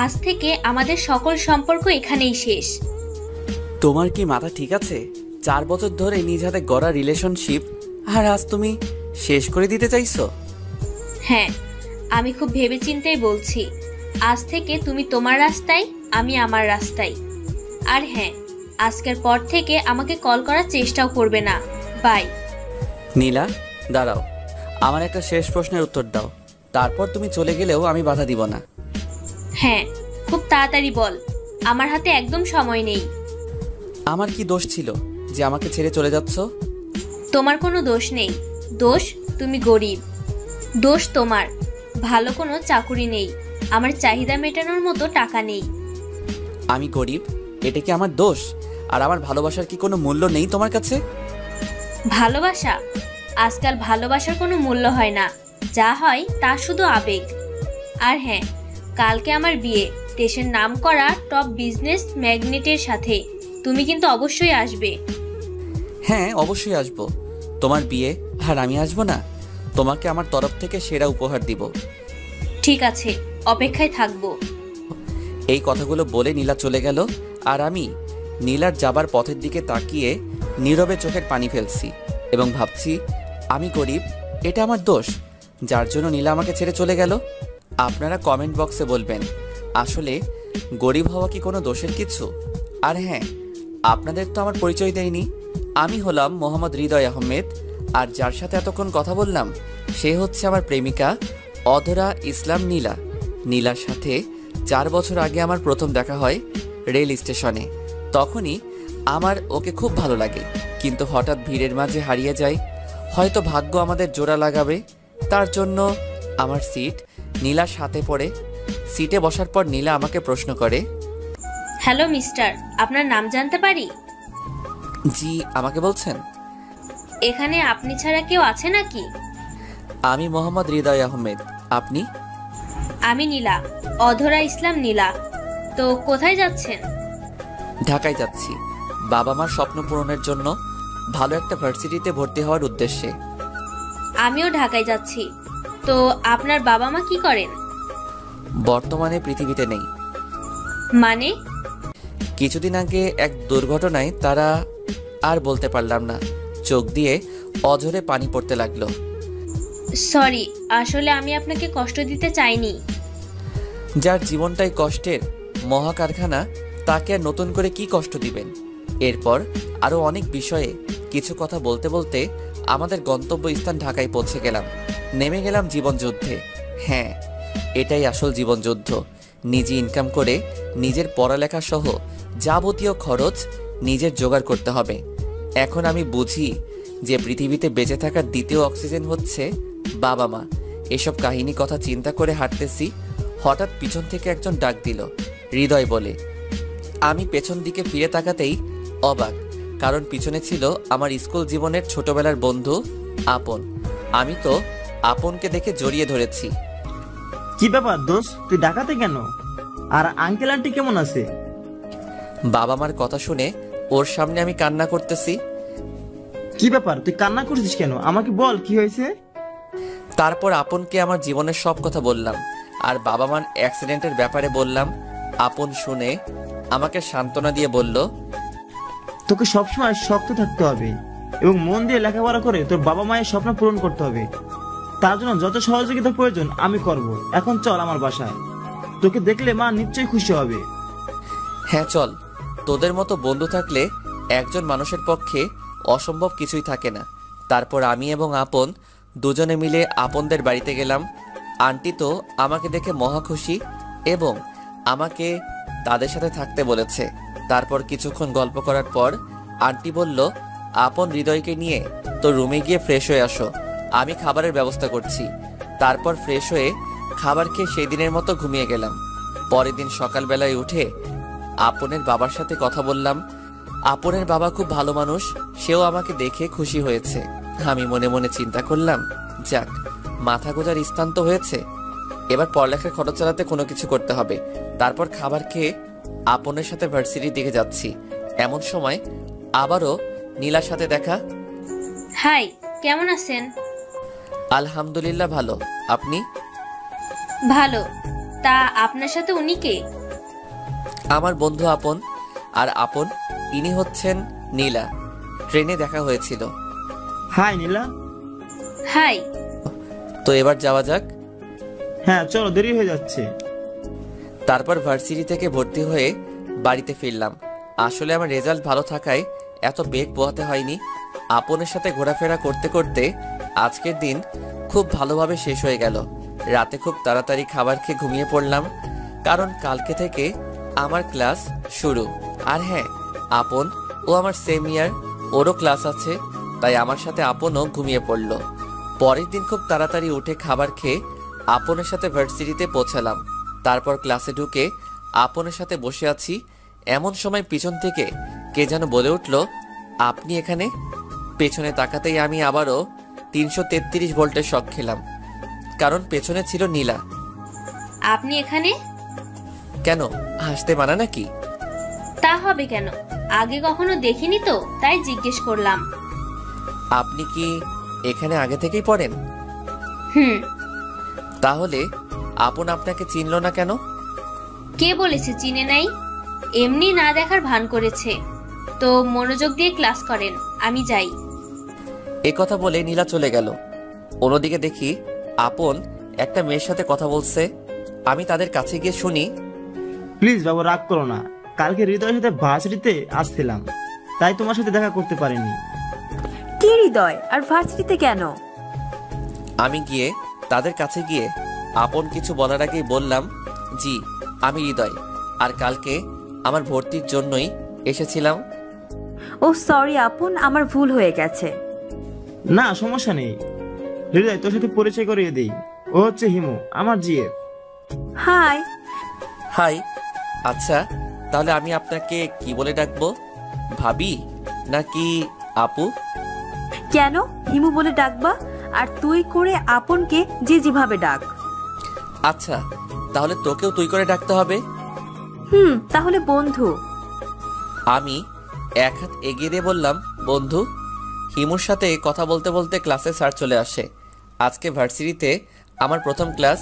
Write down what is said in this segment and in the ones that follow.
আজ থেকে আমাদের সকল সম্পর্ক এখানেই শেষ। তোমার কি মাথা ঠিক আছে? 4 বছর ধরে নিজ হাতে গড়া রিলেশনশিপ, আর আজ তুমি শেষ করে দিতে চাইছো? হ্যাঁ, আমি খুব ভেবেচিন্তেই বলছি। আজ থেকে তুমি তোমার রাস্তায়, আমি আমার রাস্তায়। আর হ্যাঁ, আজকের পর থেকে আমাকে কল করার চেষ্টাও করবে না। বাই। নীলা, দাঁড়াও, আমার একটা শেষ প্রশ্নের উত্তর দাও। তারপর তুমি চলে গেলেও আমি বাধা দিব না। হ্যাঁ, খুব তাড়াতাড়ি বল, আমার হাতে একদম সময় নেই। আমার কি দোষ ছিল যে আমাকে ছেড়ে চলে যাচ্ছ? তোমার কোনো দোষ নেই। দোষ তুমি গরিব। দোষ তোমার ভালো কোনো চাকুরি নেই, আমার চাহিদা মেটানোর মতো টাকা নেই। আমি গরিব, এটা কি আমার দোষ? আর আমার ভালোবাসার কি কোনো মূল্য নেই তোমার কাছে? ভালোবাসা? আজকাল ভালোবাসার কোনো মূল্য হয় না, যা হয় তা শুধু আবেগ। আর হ্যাঁ, কালকে আমার বিয়ে, দেশের নাম করা টপ বিজনেস ম্যাগনেটের সাথে। তুমি কিন্তু অবশ্যই আসবে। হ্যাঁ, অবশ্যই আসবো। তোমার বিয়ে আর আমি আসবো না? তোমাকে আমার তরফ থেকে সেরা উপহার দিব। ঠিক আছে, অপেক্ষায় থাকবো। এই কথাগুলো বলে নীলা চলে গেল, আর আমি নীলার যাবার পথের দিকে তাকিয়ে নীরবে চোখের পানি ফেলছি এবং ভাবছি, আমি গরিব, এটা আমার দোষ যার জন্য নীলা আমাকে ছেড়ে চলে গেল। আপনারা কমেন্ট বক্সে বলবেন, আসলে গরিব হওয়া কি কোনো দোষের কিছু? আর হ্যাঁ, আপনাদের তো আমার পরিচয় দেয়নি। আমি হলাম মোহাম্মদ হৃদয় আহমেদ, আর যার সাথে এতক্ষণ কথা বললাম সে হচ্ছে আমার প্রেমিকা অধরা ইসলাম নীলা। নীলার সাথে 4 বছর আগে আমার প্রথম দেখা হয় রেল স্টেশনে। তখনই আমার ওকে খুব ভালো লাগে, কিন্তু হঠাৎ ভিড়ের মাঝে হারিয়ে যায়। হয়তো ভাগ্য আমাদের জোড়া লাগাবে, তার জন্য আমার সিট নীলার সাথে পড়ে। সিটে বসার পর নীলা আমাকে প্রশ্ন করে, হ্যালো মিস্টার, আপনার নাম জানতে পারি? জি, আমাকে বলছেন? এখানে আপনি ছাড়া কেউ আছে নাকি? আমি মোহাম্মদ হৃদয় আহমেদ। আপনি? আমি নীলা, অধরা ইসলাম নীলা। তো কোথায় যাচ্ছেন? ঢাকায় যাচ্ছি, বাবা মার স্বপ্ন পূরণের জন্য, ভালো একটা ভার্সিটিতে ভর্তি হওয়ার উদ্দেশ্যে। আমিও ঢাকায় যাচ্ছি। তো আপনার বাবা মা কি করেন? বর্তমানে পৃথিবীতে নেই। মানে? কিছুদিন আগে এক দুর্ঘটনায় তারা, আর বলতে পারলাম না। চোখ দিয়ে অঝরে পানি পড়তে লাগলো। সরি, আসলে আমি আপনাকে কষ্ট দিতে চাইনি। যার জীবনটাই কষ্টের মহাকারখানা, তাকে আর নতুন করে কি কষ্ট দিবেন? এরপর আরও অনেক বিষয়ে কিছু কথা বলতে বলতে আমাদের গন্তব্যস্থান ঢাকায় পৌঁছে গেলাম। নেমে গেলাম জীবনযুদ্ধে। হ্যাঁ, এটাই আসল জীবনযুদ্ধ। নিজে ইনকাম করে নিজের পড়ালেখা সহ যাবতীয় খরচ নিজের জোগাড় করতে হবে। এখন আমি বুঝি যে পৃথিবীতে বেঁচে থাকার দ্বিতীয় অক্সিজেন হচ্ছে বাবা মা। এসব কাহিনী কথা চিন্তা করে হাঁটতেছি, হঠাৎ পিছন থেকে একজন ডাক দিল, হৃদয় বলে। আমি পেছন দিকে ফিরে তাকাতেই অবাক, কারণ পিছনে ছিল আমার স্কুল জীবনের ছোটবেলার বন্ধু আপন। আমি তো আপনকে দেখে জড়িয়ে ধরেছি। কি ব্যাপার দোস্ত, তুই ঢাকাতে কেন? আর আঙ্কেল আন্টি কেমন আছে? বাবা মার কথা শুনে ওর সামনে আমি কান্না করতেছি। কি ব্যাপার, তুই কান্না করছিস কেন? আমাকে বল কি হয়েছে। তারপর আপনকে আমার জীবনের সব কথা বললাম, আর বাবা মার অ্যাক্সিডেন্টের ব্যাপারে বললাম। আপন শুনে আমাকে সান্ত্বনা দিয়ে বলল, তোকে সবসময় শক্ত থাকতে হবে এবং মন দিয়ে লেখাপড়া করে তোর বাবা মায়ের স্বপ্ন পূরণ করতে হবে। তার জন্য যত সহযোগিতা প্রয়োজন আমি করব। এখন চল আমার বাসায়, তোকে দেখলে মা নিশ্চয়ই খুশি হবে। হ্যাঁ চল, তোদের মতো বন্ধু থাকলে একজন মানুষের পক্ষে অসম্ভব কিছুই থাকে না। তারপর আমি এবং আপন দুজনে মিলে আপনদের বাড়িতে গেলাম। আন্টি তো আমাকে দেখে মহা খুশি এবং আমাকে তাদের সাথে থাকতে বলেছে। তারপর কিছুক্ষণ গল্প করার পর আন্টি বলল, আপন হৃদয়কে নিয়ে তো রুমে গিয়ে ফ্রেশ হয়ে আসো, আমি খাবারের ব্যবস্থা করছি। তারপর ফ্রেশ হয়ে খাবার খেয়ে সেই দিনের মতো ঘুমিয়ে গেলাম। পরের দিন সকালবেলায় উঠে আপনের বাবার সাথে কথা বললাম। আপনের বাবা খুব ভালো মানুষ, সেও আমাকে দেখে খুশি হয়েছে। আমি মনে মনে চিন্তা করলাম, যাক, মাথা গোজার স্থান তো হয়েছে, এবার পড়ালেখার খরচ চালাতে কোনো কিছু করতে হবে। তারপর খাবার খেয়ে আপনের সাথে ভার্সিটির দিকে যাচ্ছি। এমন সময় আবারও নীলার সাথে দেখা। হাই, কেমন আছেন? আলহামদুলিল্লাহ ভালো, আপনি? ভালো। তা আপনার সাথে উনি কে? আমার বন্ধু আপন। আর আপন ইনি হচ্ছেন নীলা। ট্রেনে দেখা হয়েছিল। হাই নীলা। হাই। তো এবার যাওয়া যাক। হ্যাঁ চলো, দেরি হয়ে যাচ্ছে। তারপর ভার্সিটি থেকে ভর্তি হয়ে বাড়িতে ফিরলাম। আসলে আমার রেজাল্ট ভালো থাকায় এত বেগ পোহাতে হয়নি। আপনের সাথে ঘোরাফেরা করতে করতে আজকের দিন খুব ভালোভাবে শেষ হয়ে গেল। রাতে খুব তাড়াতাড়ি খাবার খেয়ে ঘুমিয়ে পড়লাম, কারণ কালকে থেকে আমার ক্লাস শুরু। আর হ্যাঁ, আপন ও আমার সেম ইয়ার, ওরও ক্লাস আছে, তাই আমার সাথে আপনও ঘুমিয়ে পড়ল। পরের দিন খুব তাড়াতাড়ি উঠে খাবার খেয়ে আপনের সাথে ভার্সিটিতে পৌঁছালাম। তারপর ক্লাসে ঢুকে আপনের সাথে বসে আছি, এমন সময় পিছন থেকে কে যেন বলে উঠল, আপনি এখানে? পেছনে তাকাতেই আমি আবারও 333 ভোল্টের শক খেলাম, কারণ পেছনে ছিল নীলা। আপনি এখানে? কেন, হাসতে মানা নাকি? তা হবে কেন, আগে কখনো দেখিনি তো, তাই জিজ্ঞেস করলাম। আপনি কি এখানে আগে থেকেই পড়েন? হুম। তাহলে আপন আপনাকে চিনল না কেন? কে বলেছে চিনে নাই? এমনি না দেখার ভান করেছে। তো মনোযোগ দিয়ে ক্লাস করেন, আমি যাই। এ কথা বলে নীলা চলে গেল। অন্যদিকে দেখি আপন একটা মেয়ের সাথে কথা বলছে। আমি তাদের কাছে গিয়ে শুনি, প্লিজ বাবু, রাগ করো না। কালকে হৃদয়ের সাথে ভার্সিটিতে আসছিলাম, তাই তোমার সাথে দেখা করতে পারিনি। কি হৃদয় আর ভার্সিটিতে কেন? আমি গিয়ে তাদের কাছে গিয়ে আপন কিছু বলার আগেই বললাম, জি আমি হৃদয়, আর কালকে আমার ভর্তির জন্যই এসেছিলাম। ও সরি আপন, আমার ভুল হয়ে গেছে। না সমস্যা নেই হৃদয়, তোর সাথে পরিচয় করিয়ে দেই। ও হচ্ছে হিমু, আমার জিএফ। হাই। হাই। আচ্ছা, তাহলে আমি আপনাকে কি বলে ডাকবো? ভাবি নাকি আপু? কেন হিমু বলে ডাকবা? আর তুই করে আপনকে যে যেভাবে ডাক। আচ্ছা, তাহলে তোকেও তুই করে ডাকতে হবে। তাহলে বন্ধু। আমি এক হাত এগিয়ে দিয়ে বললাম, বন্ধু। হিমুর সাথে কথা বলতে বলতে ক্লাসে স্যার চলে আসে। আজকে ভার্সিটিতে আমার প্রথম ক্লাস।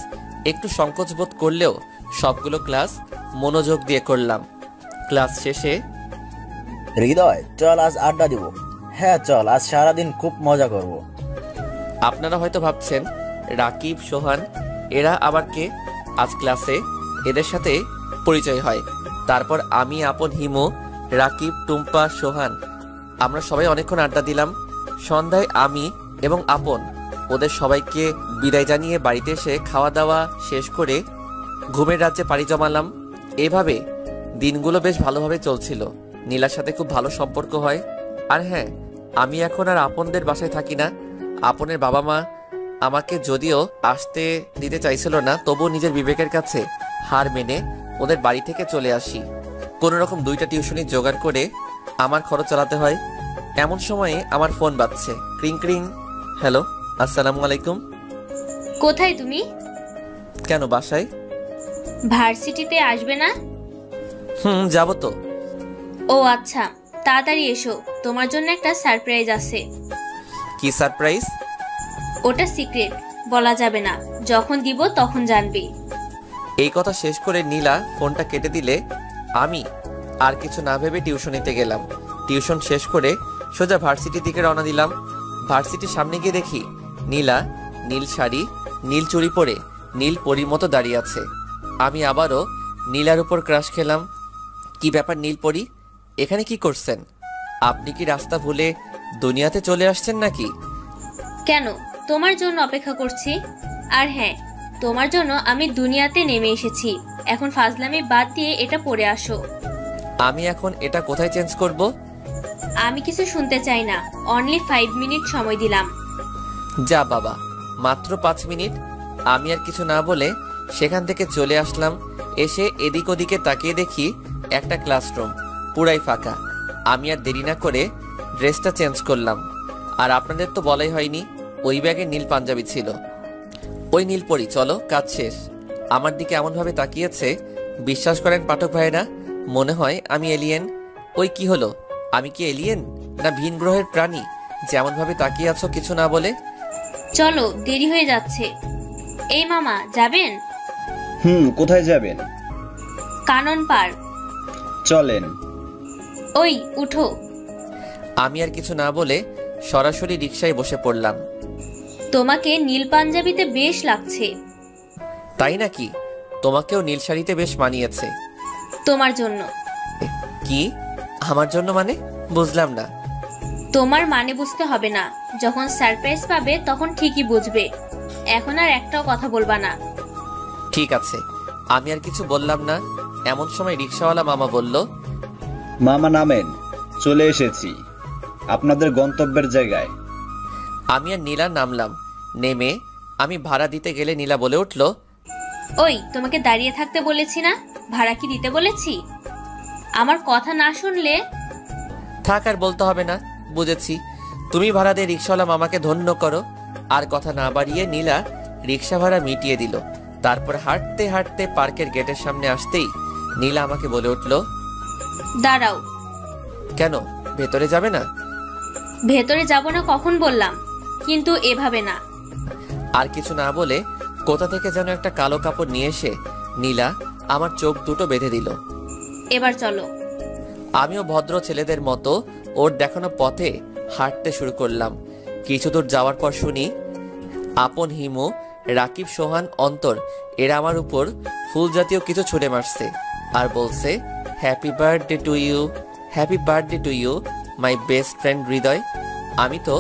একটু সংকোচ বোধ করলেও সবগুলো ক্লাস মনোযোগ দিয়ে করলাম। ক্লাস শেষে, হৃদয় চল আজ আড্ডা দিব। হ্যাঁ চল, আজ সারাদিন খুব মজা করব। আপনারা হয়তো ভাবছেন রাকিব, সোহান এরা আবার কে? আজ ক্লাসে এদের সাথে পরিচয় হয়। তারপর আমি, আপন, হিমু, রাকিব, টুম্পা, সোহান আমরা সবাই অনেকক্ষণ আড্ডা দিলাম। সন্ধ্যায় আমি এবং আপন ওদের সবাইকে বিদায় জানিয়ে বাড়িতে এসে খাওয়া দাওয়া শেষ করে ঘুমের রাজ্যে পাড়ি জমালাম। এভাবে দিনগুলো বেশ ভালোভাবে চলছিল। নীলার সাথে খুব ভালো সম্পর্ক হয়। আর হ্যাঁ, আমি এখন আর আপনদের বাসায় থাকি না। আপনের বাবা মা আমাকে যদিও আসতে দিতে চাইছিল না, তবুও নিজের বিবেকের কাছে হার মেনে ওদের বাড়ি থেকে চলে আসি। কোনো রকম 2টা টিউশনি জোগাড় করে আমার খরচ চালাতে হয়। এমন সময়ে আমার ফোন বাজছে, ক্রিং ক্রিং। হ্যালো, আসসালামু আলাইকুম। কোথায় তুমি? কেন, বাসায়। ভার্সিটিতে আসবে না? যাব তো। ও আচ্ছা, তাড়াতাড়ি এসো, তোমার জন্য একটা সারপ্রাইজ আছে। কি সারপ্রাইজ? ওটা সিক্রেট, বলা যাবে না। যখন দিব তখন জানবি। এই কথা শেষ করে নীলা ফোনটা কেটে দিলে আমি আর কিছু না ভেবে টিউশনিতে গেলাম। টিউশন শেষ করে সোজা ভার্সিটির দিকে রওনা দিলাম। ভার্সিটির সামনে গিয়ে দেখি নীলা নীল শাড়ি, নীল চুড়ি পরে নীল পরীর মতো দাঁড়িয়ে আছে। আমি আবারও নীলার উপর ক্রাশ খেলাম। কি ব্যাপার নীল পরী, এখানে কি করছেন? আপনি কি রাস্তা ভুলে দুনিয়াতে চলে আসছেন নাকি? কেন, তোমার জন্য অপেক্ষা করছি। আর হ্যাঁ, তোমার জন্য আমি দুনিয়াতে নেমে এসেছি। এখন ফাজলামি বাদ দিয়ে এটা পরে আসো। আমি এখন এটা কোথায় চেঞ্জ করব? আমি কিছু শুনতে চাই না। অনলি 5 মিনিট সময় দিলাম। যা বাবা, মাত্র 5 মিনিট। আমি আর কিছু না বলে সেখান থেকে চলে আসলাম। এসে এদিক ওদিকে তাকিয়ে দেখি একটা ক্লাসরুম পুরাই ফাঁকা। আমি আর দেরি না করে ড্রেসটা চেঞ্জ করলাম। আর আপনাদের তো বলাই হয়নি, ওই ব্যাগে নীল পাঞ্জাবি ছিল। ওই নীল পরি, চলো, কাজ শেষ। আমার দিকে এমনভাবে তাকিয়েছে, বিশ্বাস করেন পাঠক ভাইয়েরা, মনে হয় আমি এলিয়েন। ওই কি হলো, আমি কি এলিয়েন না ভিন গ্রহের প্রাণী? যেমনভাবে তাকিয়ে আছো কিছু না বলে। চলো, দেরি হয়ে যাচ্ছে। এই মামা, যাবেন? কোথায় যাবেন? কানন পার্ক। চলেন। ওই উঠো। আমি আর কিছু না বলে সরাসরি রিকশায় বসে পড়লাম। তোমাকে নীল পাঞ্জাবিতে বেশ লাগছে। তাই নাকি? তোমাকেও নীল শাড়িতে বেশ মানিয়েছে। তোমার জন্য। কি আমার জন্য মানে? বুঝলাম না। তোমার মানে বুঝতে হবে না, যখন সারপ্রাইজ পাবে তখন ঠিকই বুঝবে। এখন আর একটাও কথা বলবা না। ঠিক আছে। আমি আর কিছু বললাম না। এমন সময় রিকশাওয়ালা মামা বলল, মামা নামেন, চলে এসেছি আপনাদের গন্তব্যের জায়গায়। আমি আর নীলা নামলাম। নেমে আমি ভাড়া দিতে গেলে নীলা বলে উঠল, ওই তোমাকে দাঁড়িয়ে থাকতে বলেছি না? ভাড়া কি দিতে বলেছি? আমার কথা না শুনলে। থাক, আর বলতে হবে না, বুঝেছি। তুমি ভাড়া দিয়ে রিকশাওয়ালা মামাকে ধন্য করো। আর কথা না বাড়িয়ে নীলা রিকশা ভাড়া মিটিয়ে দিল। তারপর হাঁটতে হাঁটতে পার্কের গেটের সামনে আসতেই নীলা আমাকে বলে উঠল, দাঁড়াও। কেন, ভেতরে যাবে না? ভেতরে যাব না কখন বললাম, কিন্তু এভাবে না। আর কিছু না বলে কোথা থেকে যেন একটা কালো কাপড় নিয়ে এসে নীলা আমার চোখ দুটো বেঁধে দিল। এবার চলো। আমিও ভদ্র ছেলেদের মতো ওর দেখানো পথে হাঁটতে শুরু করলাম। কিছু দূর যাওয়ার পর শুনি আপন, হিমু, রাকিব, সোহান, অন্তর এরা আমার উপর ফুল জাতীয় কিছু ছুঁড়ে মারছে আর বলছে, happy birthday to you, happy birthday to you my best friend Hridoy. আমি তো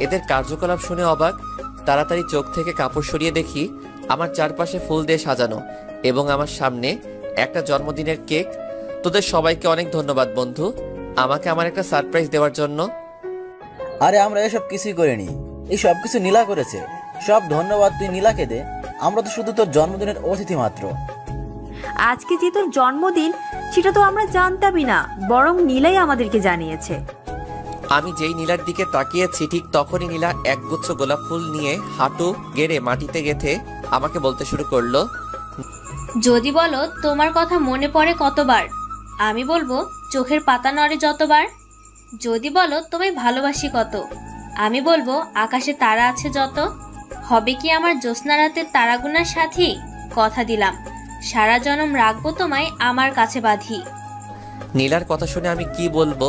এদের কার্যকলাপ শুনে অবাক। তাড়াতাড়ি চোখ থেকে কাপড় সরিয়ে দেখি আমার চারপাশে ফুল দিয়ে সাজানো এবং আমার সামনে একটা জন্মদিনের কেক। তোদের সবাইকে অনেক ধন্যবাদ বন্ধু, আমাকে আমার একটা সারপ্রাইজ দেওয়ার জন্য। আরে আমরা এসব কিছুই করিনি, এই সব কিছু নীলা করেছে। সব ধন্যবাদ তুই নীলাকে দে, আমরা তো শুধু তোর জন্মদিনের অতিথি মাত্র। আজকে যে তোর জন্মদিন সেটা তো আমরা জানতামই না, বরং নীলাই আমাদেরকে জানিয়েছে। আমি যেই নীলার দিকে তাকিয়েছি ঠিক তখনই নীলা একগুচ্ছ গোলাপ ফুল নিয়ে হাঁটু গেড়ে মাটিতে গেঁথে আমাকে বলতে শুরু করলো, যদি বলো তোমার কথা মনে পড়ে কতবার, আমি বলবো চোখের পাতা নড়ে যতবার। যদি বলো তোমায় ভালোবাসি কত, আমি বলবো আকাশে তারা আছে যত। হবে কি আমার জ্যোৎস্না রাতের তারাগুনার সাথী, কথা দিলাম সারা জনম রাখবো তোমায় আমার কাছে বাঁধি। নীলার কথা শুনে আমি কি বলবো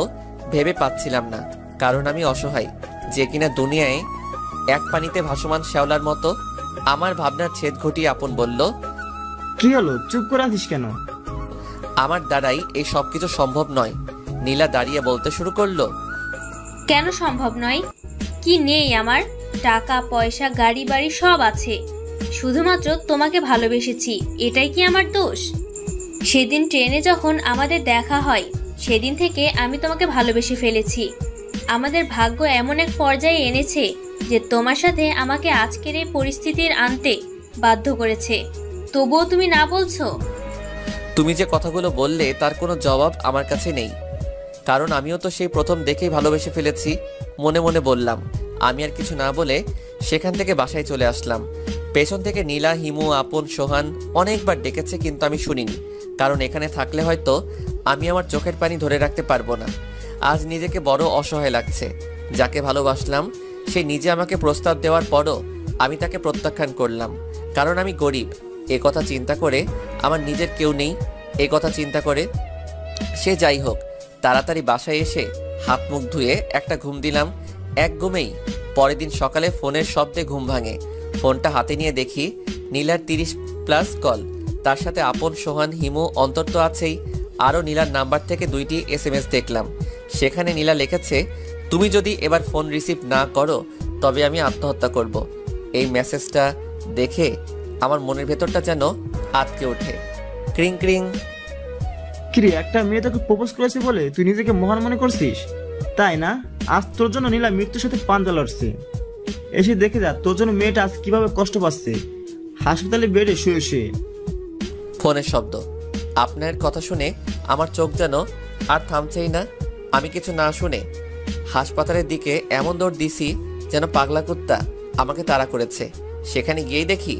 ভেবে পাচ্ছিলাম না, কারণ আমি অসহায়, যে কিনা দুনিয়ায় এক পানিতে ভাসমান শ্যাওলার মতো। আমার ভাবনার ছেদ ঘটিয়ে আপন বলল, কি হলো, চুপ করে আছিস কেন? আমার দ্বারাই এই সব কিছু সম্ভব নয়। নীলা দাঁড়িয়ে বলতে শুরু করলো, কেন সম্ভব নয়? কি নেই আমার? টাকা পয়সা গাড়ি বাড়ি সব আছে, শুধুমাত্র তোমাকে ভালোবেসেছি, এটাই কি আমার দোষ? সেদিন ট্রেনে যখন আমাদের দেখা হয় সেদিন থেকে আমি তোমাকে ভালোবেসে ফেলেছি। আমাদের ভাগ্য এমন এক পর্যায়ে এনেছে যে তোমার সাথে আমাকে আজকের এই পরিস্থিতির আনতে বাধ্য করেছে, তবুও তুমি না বলছো। তুমি যে কথাগুলো বললে তার কোনো জবাব আমার কাছে নেই, কারণ আমিও তো সেই প্রথম দেখেই ভালোবেসে ফেলেছি। মনে মনে বললাম। আমি আর কিছু না বলে সেখান থেকে বাসায় চলে আসলাম। পেছন থেকে নীলা, হিমু, আপন, সোহান অনেকবার ডেকেছে, কিন্তু আমি শুনিনি, কারণ এখানে থাকলে হয়তো আমি আমার চোখের পানি ধরে রাখতে পারবো না। আজ নিজেকে বড় অসহায় লাগছে। যাকে ভালোবাসলাম সে নিজে আমাকে প্রস্তাব দেওয়ার পরও আমি তাকে প্রত্যাখ্যান করলাম, কারণ আমি গরিব। এ কথা চিন্তা করে আমার নিজের কেউ নেই, এ কথা চিন্তা করে সে যাই হোক, তাড়াতাড়ি বাসায় এসে হাত মুখ ধুয়ে একটা ঘুম দিলাম। এক ঘুমেই পরের দিন সকালে ফোনের শব্দে ঘুম ভাঙে। ফোনটা হাতে নিয়ে দেখি নীলার 30+ কল, তার সাথে আপন, সোহান, হিমু, অন্তর তো আছেই। আরও নীলার নাম্বার থেকে 2টি SMS দেখলাম। সেখানে নীলা লিখেছে, তুমি যদি এবার ফোন রিসিভ না করো তবে আমি আত্মহত্যা করব। এই মেসেজটা দেখে আমার মনের ভেতরটা যেন আটকে ওঠে। ক্রিং ক্রিং। কিরে, একটা মেয়ে তোকে প্রপোজ করেছে বলে তুই নিজেকে মহান মনে করছিস, তাই না? আজ তোর জন্য নীলা মৃত্যুর সাথে পাঞ্জা লড়ছে। এসে দেখে যা তোর জন্য মেয়েটা আজ কিভাবে কষ্ট পাচ্ছে, হাসপাতালে বেডে শুয়ে শুয়ে। ফোনের শব্দ। আপনার কথা শুনে আমার চোখ যেন আর থামছেই না। আমি কিছু না শুনে হাসপাতালের দিকে এমন দৌড় দিছি যেন পাগলা কুত্তা আমাকে তাড়া করেছে। সেখানে গিয়েই দেখি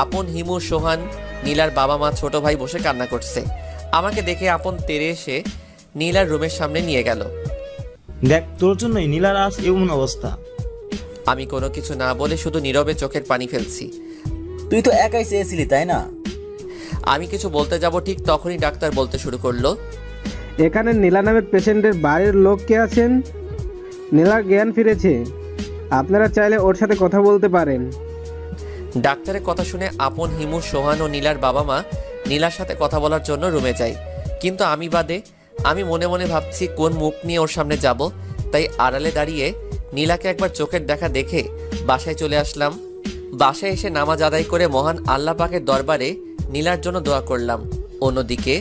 আপন, হিমু, সোহান, নীলার বাবা মা, ছোট ভাই বসে কান্না করছে। আমাকে দেখে আপন তেড়ে এসে নীলার রুমের সামনে নিয়ে গেল। দেখ, তোর জন্যই নীলার আজ এমন অবস্থা। আমি কোনো কিছু না বলে শুধু নীরবে চোখের পানি ফেলছি। তুই তো একাই চেয়েছিলি, তাই না? আমি কিছু বলতে যাব ঠিক তখনই ডাক্তার বলতে শুরু করলো, এখানে নীলা নামের পেশেন্টের বাড়ির লোক কে আছেন? নীলার জ্ঞান ফিরেছে, আপনারা চাইলে ওর সাথে কথা বলতে পারেন। ডাক্তারের কথা শুনে আপন, হিমু, সোহান ও নীলার বাবা মা নীলার সাথে কথা বলার জন্য রুমে যায়। কিন্তু আমি বাদে। আমি মনে মনে ভাবছি কোন মুখ নিয়ে ওর সামনে যাব, তাই আড়ালে দাঁড়িয়ে নীলাকে একবার চোখের দেখা দেখে বাসায় চলে আসলাম। বাসায় এসে নামাজ আদায় করে মহান আল্লাহ পাকের দরবারে নীলার জন্য দোয়া করলাম। অন্যদিকে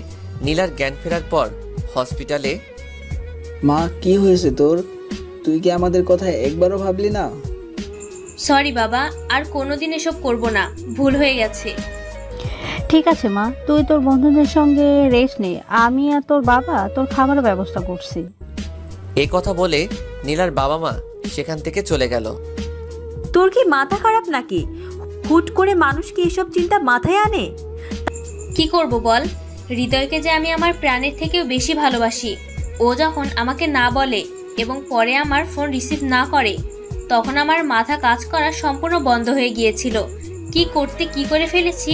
নীলার জ্ঞান ফেরার পর হসপিটালে। মা, কি হয়েছে তোর? তুই কি আমাদের কথা একবারও ভাবলি না? সরি বাবা, আর কোনোদিন এসব করব না, ভুল হয়ে গেছে। ঠিক আছে মা, তুই তোর বন্ধুদের সঙ্গে রেস্ট নে, আমি আর তোর বাবা তোর খাবারের ব্যবস্থা করছি। এই কথা বলে নীলার বাবা মা সেখান থেকে চলে গেল। তোর কি মাথা খারাপ নাকি? হুট করে মানুষ কি এসব চিন্তা মাথায় আনে? কি করব বল, হৃদয়কে যে আমি আমার প্রাণের থেকেও বেশি ভালোবাসি। ও যখন আমাকে না বলে এবং পরে আমার ফোন রিসিভ না করে, তখন আমার মাথা কাজ করা সম্পূর্ণ বন্ধ হয়ে গিয়েছিল। কি করে ফেলেছি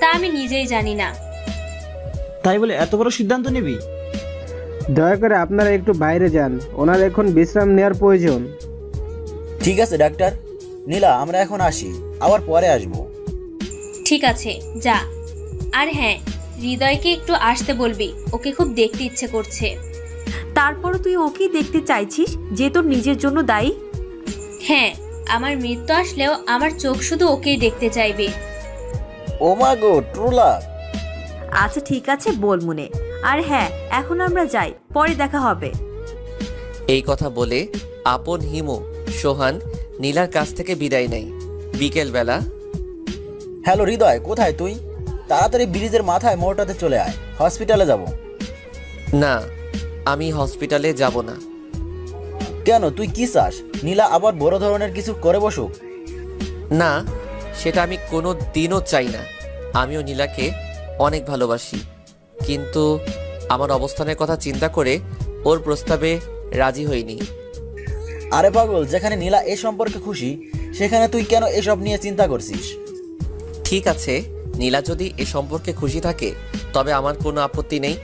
তা আমি নিজেই জানি না। তাই বলে এত বড় সিদ্ধান্ত নিবি? দয়া করে আপনারা একটু বাইরে যান, ওনার এখন বিশ্রাম নেওয়ার প্রয়োজন। ঠিক আছে ডাক্তার। নীলা, আমরা এখন আসি, আবার পরে আসবো। ঠিক আছে, যা। আর হ্যাঁ, হৃদয়কে একটু আসতে বলবি, ওকে খুব দেখতে ইচ্ছে করছে। তারপর তুই ওকেই দেখতে চাইছিস যে তোর নিজের জন্য দায়ী? হ্যাঁ, আমার মৃত্যু আসলেও আমার চোখ শুধু ওকেই দেখতে চাইবে। ও মা গো, ট্রুলা। আচ্ছা ঠিক আছে, বল মনে। আর হ্যাঁ, এখন আমরা যাই, পরে দেখা হবে। এই কথা বলে আপন, হিমু, সোহান নীলার কাছ থেকে বিদায় নেয়। বিকেলবেলা। হ্যালো হৃদয়, কোথায় তুই? তাড়াতাড়ি ব্রিজের মাথায় মোড়টাতে চলে আয়, হসপিটালে যাব। না, আমি হসপিটালে যাব না। কেন, তুই কি চাস নীলা আবার বড় ধরনের কিছু করে বসুক? না, সেটা আমি কোনো দিনও চাই না। আমিও নীলাকে অনেক ভালোবাসি, কিন্তু আমার অবস্থানের কথা চিন্তা করে ওর প্রস্তাবে রাজি হইনি। আরে পাগল, যেখানে নীলা এ সম্পর্কে খুশি, সেখানে তুই কেন এসব নিয়ে চিন্তা করছিস? ঠিক আছে, নীলা যদি এ সম্পর্কে খুশি থাকে তবে আমার কোনো আপত্তি নেই।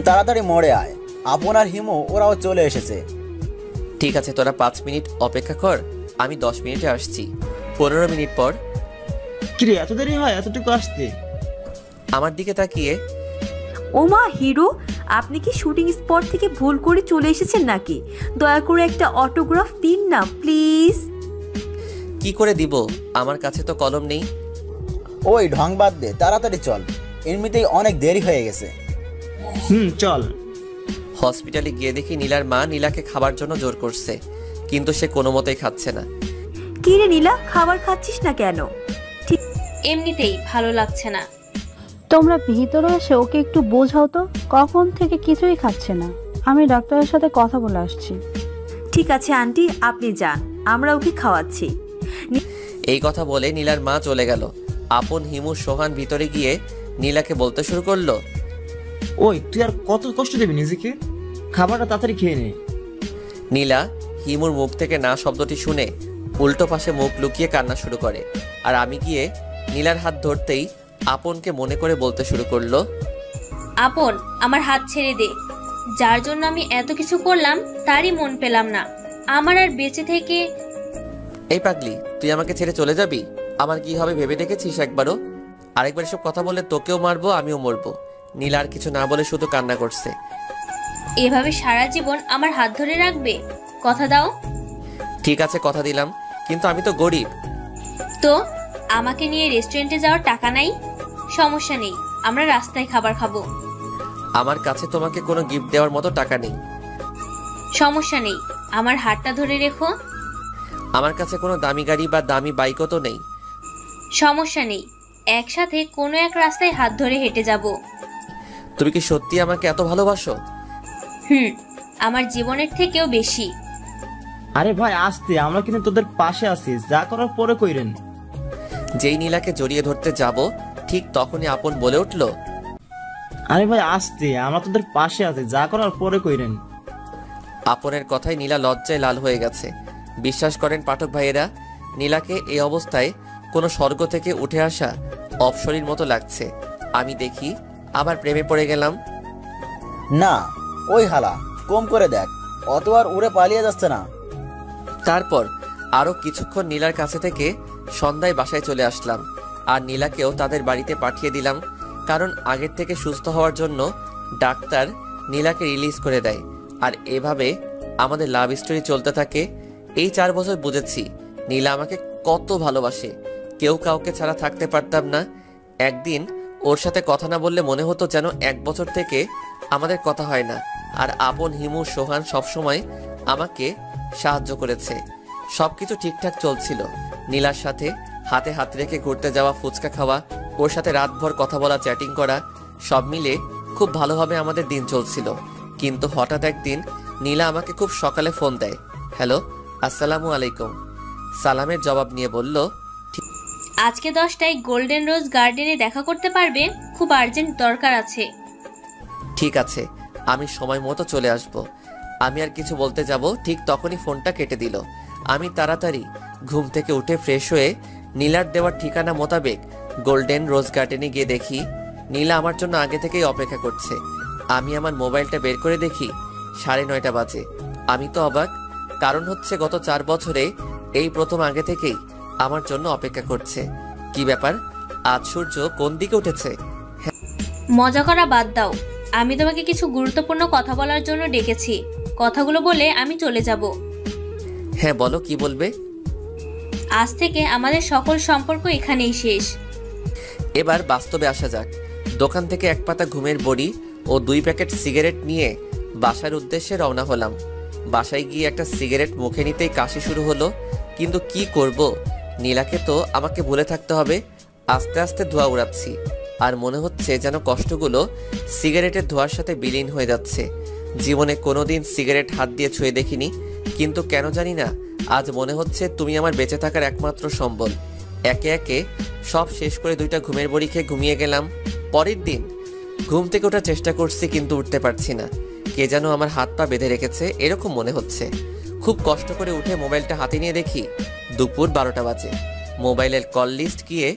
তাড়াতাড়ি মোড়ে আয়, আপনার হিমু ওরাও চলে এসেছে। ঠিক আছে, তোরা 5 মিনিট অপেক্ষা কর, আমি 10 মিনিটে আসছি। 15 মিনিট পর। কিরে, এত দেরি হয় এতটুকু আসতে? আমার দিকে তাকিয়ে, ওমা হিরো, আপনি কি শুটিং স্পট থেকে ভুল করে চলে এসেছেন নাকি? দয়া করে একটা অটোগ্রাফ দিন না প্লিজ। কি করে দিব, আমার কাছে তো কলম নেই। ওই ঢং বাদ দে, তাড়াতাড়ি চল, এমনিতেই অনেক দেরি হয়ে গেছে। চল। হসপিটালে গিয়ে দেখি নীলার মা নীলাকে খাবার জন্য জোর করছে, কিন্তু সে কোনো মতেই খাচ্ছে না। কি রে নীলা, খাবার খাচ্ছিস না কেন? এমনিতেই ভালো লাগছে না। তোমরা ভিতরে এসে ওকে একটু বোঝাও তো, কখন থেকে কিছুই খাচ্ছে না। আমি ডাক্তারের সাথে কথা বলে আসছি। ঠিক আছে আন্টি, আপনি যান, আমরা ওকে খাওয়াচ্ছি। এই কথা বলে নীলার মা চলে গেল। আপন, হিমু, সোহান ভিতরে গিয়ে নীলাকে বলতে শুরু করলো, ওই তুই আর কত কষ্ট দিবি নিজেকে? খাবারটা তাড়াতাড়ি খেয়ে নে। নীলা হিমুর মুখ থেকে না শব্দটি শুনে উল্টো পাশে মুখ লুকিয়ে কান্না শুরু করে। আর আমি গিয়ে নীলার হাত ধরতেই আপনকে মনে করে বলতে শুরু করলো, আপন, আমার হাত ছেড়ে দে। যার জন্য আমি এত কিছু করলাম তারই মন পেলাম না। আমার আর বেঁচে থেকে। এই পাগলি, তুই আমাকে ছেড়ে চলে যাবি? আমার কি হবে ভেবে দেখেছিস একবারও? আরেকবার এসব কথা বললে তোকেও মারবো, আমিও মরবো। নীলা আর কিছু না বলে শুধু কান্না করছে। এভাবে সারা জীবন আমার হাত ধরে রাখবে? কথা দাও। ঠিক আছে, কথা দিলাম, কিন্তু আমি তো গরিব। তো আমাকে নিয়ে রেস্টুরেন্টে যাওয়ার টাকা নাই? সমস্যা নেই, আমরা রাস্তায় খাবার খাবো। আমার কাছে তোমাকে কোনো গিফট দেওয়ার মতো টাকা নেই। সমস্যা নেই, আমার হাতটা ধরে রেখো। আমার কাছে কোনো দামি গাড়ি বা দামি বাইকও তো নেই। সমস্যা নেই, একসাথে কোনো এক রাস্তায় হাত ধরে হেঁটে যাব। তুমি কি সত্যি আমাকে এত ভালোবাসো? আমার জীবনের থেকেও বেশি। আরে ভাই আসতে, আমরা কিন্তু তোদের পাশে আছি, যা করার পরে কইরেন। যেই নীলাকে জড়িয়ে ধরতে যাব ঠিক তখনই আপন বলে উঠল, আরে ভাই আসতে, আমরা তোদের পাশে আছি, যা করার পরে কইরেন। আপনের কথায় নীলা লজ্জায় লাল হয়ে গেছে। বিশ্বাস করেন পাঠক ভাইয়েরা, নীলাকে এই অবস্থায় কোনো স্বর্গ থেকে উঠে আসা অপসরীর মতো লাগছে। আমি দেখি আবার প্রেমে পড়ে গেলাম। না, ওই হালা কম করে দেখ, অত আর উড়ে পালিয়ে যাচ্ছে না। তারপর আরও কিছুক্ষণ নীলার কাছে থেকে সন্ধ্যায় বাসায় চলে আসলাম। আর নীলাকেও তাদের বাড়িতে পাঠিয়ে দিলাম, কারণ আগের থেকে সুস্থ হওয়ার জন্য ডাক্তার নীলাকে রিলিজ করে দেয়। আর এভাবে আমাদের লাভ স্টোরি চলতে থাকে। এই 4 বছর বুঝেছি নীলা আমাকে কত ভালোবাসে। কেউ কাউকে ছাড়া থাকতে পারতাম না। একদিন ওর সাথে কথা না বললে মনে হতো যেন 1 বছর থেকে আমাদের কথা হয় না। আর আপন হিমু সোহান সবসময় আমাকে সাহায্য করেছে। সবকিছু ঠিকঠাক চলছিল। নীলার সাথে হাতে হাত রেখে ঘুরতে যাওয়া, ফুচকা খাওয়া, ওর সাথে রাতভর কথা বলা, চ্যাটিং করা, সব মিলে খুব ভালোভাবে আমাদের দিন চলছিল। কিন্তু হঠাৎ একদিন নীলা আমাকে খুব সকালে ফোন দেয়। হ্যালো, আসসালামু আলাইকুম। সালামের জবাব নিয়ে বলল, আজকে 10টায় গোল্ডেন রোজ গার্ডেনে দেখা করতে পারবে? খুব আর্জেন্ট দরকার আছে। ঠিক আছে, আমি সময় মতো চলে আসব। আমি আর কিছু বলতে যাব, ঠিক তখনই ফোনটা কেটে দিল। আমি তাড়াতাড়ি ঘুম থেকে উঠে ফ্রেশ হয়ে নীলার দেওয়ার ঠিকানা মোতাবেক গোল্ডেন রোজ গার্ডেনে গিয়ে দেখি নীলা আমার জন্য আগে থেকেই অপেক্ষা করছে। আমি আমার মোবাইলটা বের করে দেখি 9:30 বাজে। আমি তো অবাক, কারণ হচ্ছে গত 4 বছরে এই প্রথম আগে থেকেই আমার জন্য অপেক্ষা করছে। কি ব্যাপার, আজ সূর্য কোন দিকে উঠেছে? মজা করা বাদ দাও, আমি তোমাকে কিছু গুরুত্বপূর্ণ কথা বলার জন্য ডেকেছি। কথাগুলো বলে আমি চলে যাব। হ্যাঁ বলো, কি বলবে? আজ থেকে আমাদের সকল সম্পর্ক এখানেই শেষ। এবার বাস্তবে আসা যাক। দোকান থেকে 1 পাতা ঘুমের বড়ি ও 2 প্যাকেট সিগারেট নিয়ে বাসার উদ্দেশ্যে রওনা হলাম। বাসায় গিয়ে একটা সিগারেট মুখে নিতেই কাশি শুরু হলো। কিন্তু কি করব, নীলাকে তো আমাকে ভুলে থাকতে হবে। আস্তে আস্তে ধোঁয়া উড়াচ্ছি, আর মনে হচ্ছে যেন কষ্টগুলো সিগারেটের ধোঁয়ার সাথে বিলীন হয়ে যাচ্ছে। জীবনে কোনোদিন সিগারেট হাত দিয়ে ছুঁয়ে দেখিনি, কিন্তু কেন জানি না আজ মনে হচ্ছে তুমি আমার বেঁচে থাকার একমাত্র সম্বল। একে একে সব শেষ করে 2টা ঘুমের বড়ি খেয়ে ঘুমিয়ে গেলাম। পরের দিন ঘুম থেকে ওঠার চেষ্টা করছি, কিন্তু উঠতে পারছি না। কে যেন আমার হাত পা বেঁধে রেখেছে, এরকম মনে হচ্ছে। খুব কষ্ট করে উঠে মোবাইলটা হাতে নিয়ে দেখি দুপুর 12টা বাজে। মোবাইলের কল লিস্ট গিয়ে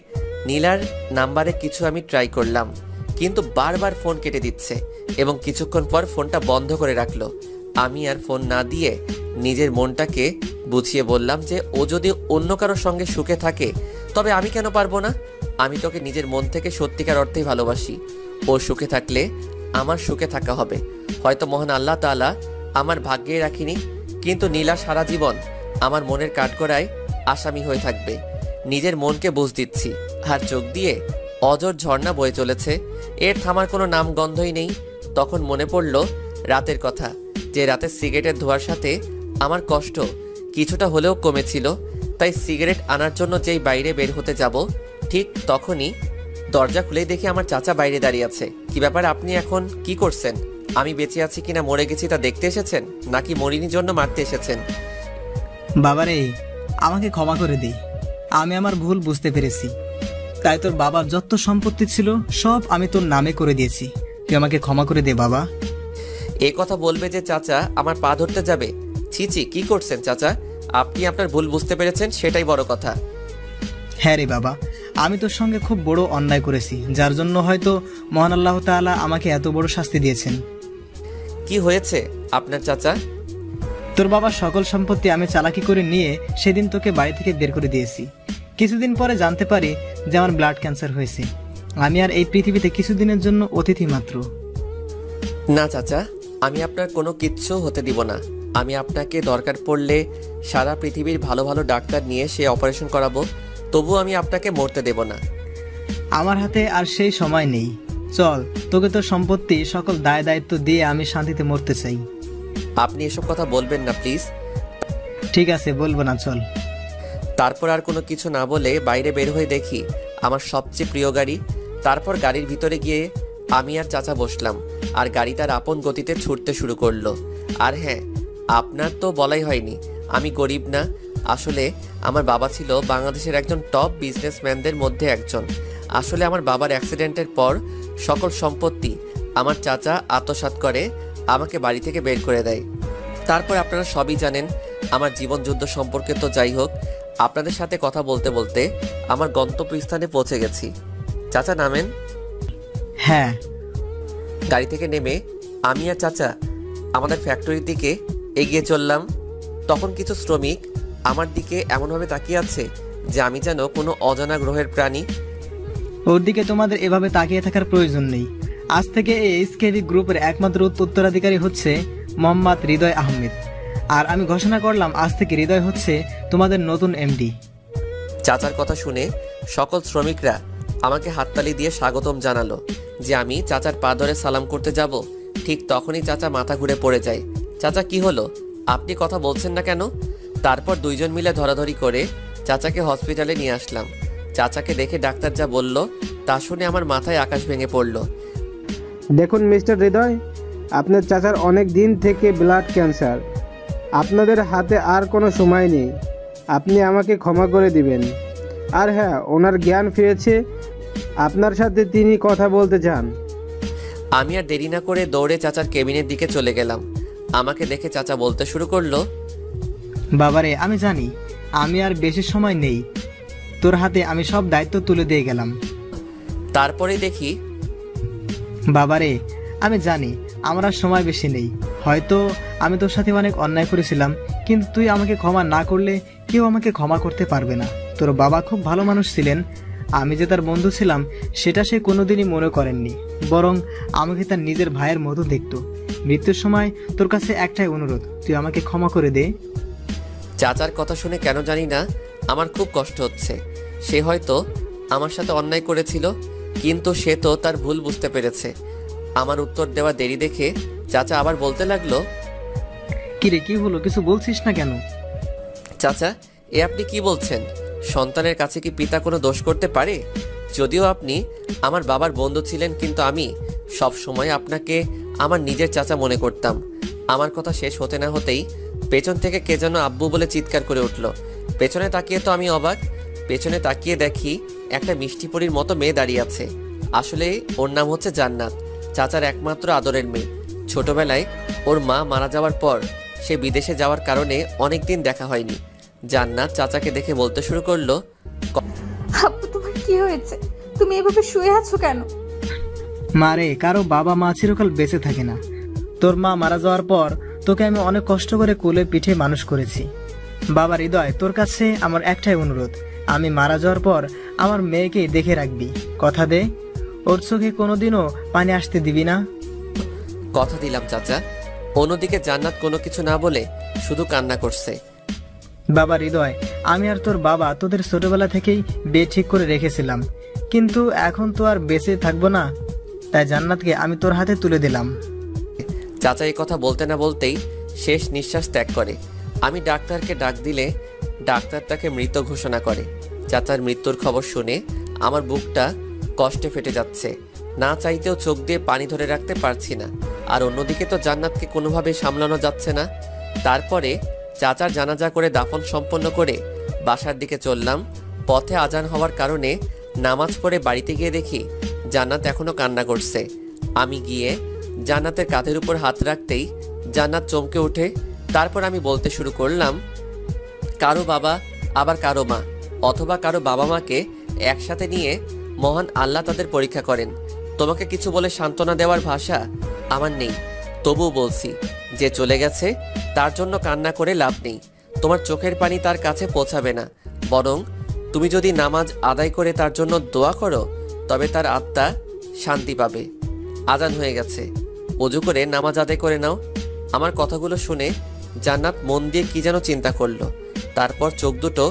নীলার নাম্বারে কিছু আমি ট্রাই করলাম, কিন্তু বারবার ফোন কেটে দিচ্ছে এবং কিছুক্ষণ পর ফোনটা বন্ধ করে রাখলো। আমি আর ফোন না দিয়ে নিজের মনটাকে বুঝিয়ে বললাম যে ও যদি অন্য কারোর সঙ্গে সুখে থাকে তবে আমি কেন পারবো না? আমি তোকে নিজের মন থেকে সত্যিকার অর্থেই ভালোবাসি। ও সুখে থাকলে আমার সুখে থাকা হবে। হয়তো মহান আল্লাহ তাআলা আমার ভাগ্যে রাখিনি, কিন্তু নীলা সারা জীবন আমার মনের কাঠগড়ায় আসামি হয়ে থাকবে। নিজের মনকে বুঝ দিচ্ছি, আর চোখ দিয়ে অজর ঝর্ণা বয়ে চলেছে। এর থামার কোনো নাম গন্ধই নেই। তখন মনে পড়ল রাতের কথা, যে রাতে সিগারেটের ধোঁয়ার সাথে আমার কষ্ট কিছুটা হলেও কমেছিল। তাই সিগারেট আনার জন্য যেই বাইরে বের হতে যাব, ঠিক তখনই দরজা খুলেই দেখি আমার চাচা বাইরে দাঁড়িয়ে আছে। কি ব্যাপার, আপনি এখন কি করছেন? আমি বেঁচে আছি কিনা মরে গেছি তা দেখতে এসেছেন, নাকি মরিনির জন্য মারতে এসেছেন? বাবারে, আমাকে ক্ষমা করে দে, আমি আমার ভুল বুঝতে পেরেছি। তাই তোর বাবার যত সম্পত্তি ছিল সব আমি তোর নামে করে দিয়েছি। তুই আমাকে ক্ষমা করে দে বাবা। এই কথা বলবে যে চাচা আমার পা ধরতে যাবে? ছি ছি, কি করছেন চাচা? আপনি আপনার ভুল বুঝতে পেরেছেন, সেটাই বড় কথা। হ্যাঁ রে বাবা, আমি তোর সঙ্গে খুব বড় অন্যায় করেছি, যার জন্য হয়তো মহান আল্লাহ তাআলা আমাকে এত বড় শাস্তি দিয়েছেন। কি হয়েছে আপনার চাচা? তোর বাবার সকল সম্পত্তি আমি চালাকি করে নিয়ে সেদিন তোকে বাড়ি থেকে বের করে দিয়েছি। কিছুদিন পরে জানতে পারি যে আমার ব্লাড ক্যান্সার হয়েছে। আমি আর এই পৃথিবীতে কিছুদিনের জন্য অতিথি মাত্র। না চাচা, আমি আপনার কোনো কিচ্ছু হতে দিব না। আমি আপনাকে দরকার পড়লে সারা পৃথিবীর ভালো ভালো ডাক্তার নিয়ে সে অপারেশন করাবো, তবু আমি আপনাকে মরতে দেব না। আমার হাতে আর সেই সময় নেই। চল, তোকে তোর সম্পত্তি সকল দায় দায়িত্ব দিয়ে আমি শান্তিতে মরতে চাই। আপনি এসব কথা বলবেন না প্লিজ। ঠিক আছে, বলবো না, চল। তারপর আর কোনো কিছু না বলে বাইরে বের হয়ে দেখি আমার সবচেয়ে প্রিয় গাড়ি। তারপর গাড়ির ভিতরে গিয়ে আমি আর চাচা বসলাম, আর গাড়ি তার আপন গতিতে ছুটতে শুরু করলো। আর হ্যাঁ, আপনার তো বলাই হয়নি, আমি গরিব না। আসলে আমার বাবা ছিল বাংলাদেশের একজন টপ বিজনেসম্যানদের মধ্যে একজন। আসলে আমার বাবার অ্যাক্সিডেন্টের পর সকল সম্পত্তি আমার চাচা আত্মসাৎ করে আমাকে বাড়ি থেকে বের করে দেয়। তারপর আপনারা সবই জানেন আমার জীবন যুদ্ধ সম্পর্কে। তো যাই হোক, আপনাদের সাথে কথা বলতে বলতে আমার গন্তব্যস্থানে পৌঁছে গেছি। চাচা নামেন। হ্যাঁ। গাড়ি থেকে নেমে আমি আর চাচা আমাদের ফ্যাক্টরির দিকে এগিয়ে চললাম। তখন কিছু শ্রমিক আমার দিকে এমনভাবে তাকিয়ে আছে যে আমি যেন কোনো অজানা গ্রহের প্রাণী। ওর দিকে তোমাদের এভাবে তাকিয়ে থাকার প্রয়োজন নেই। আজ থেকে এই এসকেভি গ্রুপের একমাত্র উত্তরাধিকারী হচ্ছে মোহাম্মদ হৃদয় আহমেদ। আর আমি ঘোষণা করলাম আজ থেকে হৃদয় হচ্ছে তোমাদের নতুন এমডি। চাচার কথা শুনে সকল শ্রমিকরা আমাকে হাততালি দিয়ে স্বাগতম জানালো যে আমি চাচার পা ধরে সালাম করতে যাব। ঠিক তখনই চাচা মাথা ঘুরে পড়ে যায়। চাচা কি হলো, আপনি কথা বলছেন না কেন? তারপর দুইজন মিলে ধরাধরি করে চাচাকে হসপিটালে নিয়ে আসলাম। চাচাকে দেখে ডাক্তার যা বলল তা শুনে আমার মাথায় আকাশ ভেঙে পড়ল। দেখুন মিস্টার হৃদয়, আপনার চাচার অনেক দিন থেকে ব্লাড ক্যান্সার। আপনাদের হাতে আর কোনো সময় নেই, আপনি আমাকে ক্ষমা করে দিবেন। আর হ্যাঁ, ওনার জ্ঞান ফিরেছে, আপনার সাথে তিনি কথা বলতে চান। আমি আর দেরি না করে দৌড়ে চাচার কেবিনের দিকে চলে গেলাম। আমাকে দেখে চাচা বলতে শুরু করলো, বাবারে আমি জানি আমি আর বেশি সময় নেই, তোর হাতে আমি সব দায়িত্ব তুলে দিয়ে গেলাম। তারপরে দেখি, বাবারে আমি জানি আমার আর সময় বেশি নেই। হয়তো আমি তোর সাথে অনেক অন্যায় করেছিলাম, কিন্তু তুই আমাকে ক্ষমা না করলে কেউ আমাকে ক্ষমা করতে পারবে না। তোর বাবা খুব ভালো মানুষ ছিলেন, আমি যে তার বন্ধু ছিলাম সেটা সে কোনোদিনই মনে করেননি, বরং আমাকে তার নিজের ভাইয়ের মতো দেখত। মৃত্যুর সময় তোর কাছে একটাই অনুরোধ, তুই আমাকে ক্ষমা করে দে। চাচার কথা শুনে কেন জানি না আমার খুব কষ্ট হচ্ছে। সে হয়তো আমার সাথে অন্যায় করেছিল, কিন্তু সে তো তার ভুল বুঝতে পেরেছে। আমার উত্তর দেওয়া দেরি দেখে চাচা আবার বলতে লাগলো, কিরে কি হলো, কিছু বলছিস না কেন? চাচা এ আপনি কি বলছেন? সন্তানের কাছে কি পিতা কোনো দোষ করতে পারে? যদিও আপনি আমার বাবার বন্ধু ছিলেন, কিন্তু আমি সব সময় আপনাকে আমার নিজের চাচা মনে করতাম। আমার কথা শেষ হতে না হতেই পেছন থেকে কে যেন আব্বু বলে চিৎকার করে উঠল। পেছনে তাকিয়ে তো আমি অবাক। পেছনে তাকিয়ে দেখি একটা মিষ্টি পরীর মতো মেয়ে দাঁড়িয়ে আছে। আসলে ওর নাম হচ্ছে জান্নাত, চাচার একমাত্র আদরের মেয়ে। ছোটবেলায় ওর মা মারা যাওয়ার পর সে বিদেশে যাওয়ার কারণে অনেক দিন দেখা হয়নি। জান্নাত চাচাকে দেখে বলতে শুরু করলো, আপু তোমার কি হয়েছে? তুমি এভাবে শুয়ে আছো কেন? মারে, কারো বাবা মা চিরকাল বেঁচে থাকে না। তোর মা মারা যাওয়ার পর তোকে আমি অনেক কষ্ট করে কোলে পিঠে মানুষ করেছি। বাবা হৃদয়, তোর কাছে আমার একটাই অনুরোধ, আমি মারা যাওয়ার পর আমার মেয়েকে দেখে রাখবি, কথা দে। ওর চোখে কোনোদিনও পানি আসতে দিবি না। কথা দিলাম চাচা। অন্যদিকে জান্নাত কোনো কিছু না বলে শুধু কান্না করছে। বাবা হৃদয়, আমি আর তোর বাবা তোদের ছোটবেলা থেকেই বিয়ে ঠিক করে রেখেছিলাম, কিন্তু এখন তো আর বেঁচে থাকবো না, তাই জান্নাতকে আমি তোর হাতে তুলে দিলাম। চাচা এই কথা বলতে না বলতেই শেষ নিঃশ্বাস ত্যাগ করে। আমি ডাক্তারকে ডাক দিলে ডাক্তার তাকে মৃত ঘোষণা করে। চাচার মৃত্যুর খবর শুনে আমার বুকটা কষ্টে ফেটে যাচ্ছে। না চাইতেও চোখ দিয়ে পানি ধরে রাখতে পারছি না। আর অন্যদিকে তো জান্নাতকে কোনোভাবে সামলানো যাচ্ছে না। তারপরে চাচার জানাজা করে দাফন সম্পন্ন করে বাসার দিকে চললাম। পথে আজান হওয়ার কারণে নামাজ পড়ে বাড়িতে গিয়ে দেখি জান্নাত এখনো কান্না করছে। আমি গিয়ে জান্নাতের কাঁধের উপর হাত রাখতেই জান্নাত চমকে ওঠে। তারপর আমি বলতে শুরু করলাম, কারো বাবা আবার কারো মা, অথবা কারো বাবা মাকে একসাথে নিয়ে মহান আল্লাহ তাদের পরীক্ষা করেন। তোমাকে কিছু বলে সান্ত্বনা দেওয়ার ভাষা আমার নেই, তবুও বলছি, যে চলে গেছে তার জন্য কান্না করে লাভ নেই। তোমার চোখের পানি তার কাছে পৌঁছাবে না, বরং তুমি যদি নামাজ আদায় করে তার জন্য দোয়া করো তবে তার আত্মা শান্তি পাবে। আজান হয়ে গেছে, ওযু করে নামাজ আদায় করে নাও। আমার কথাগুলো শুনে জান্নাত মন দিয়ে কি যেন চিন্তা করলো। তারপর চোখ দুটো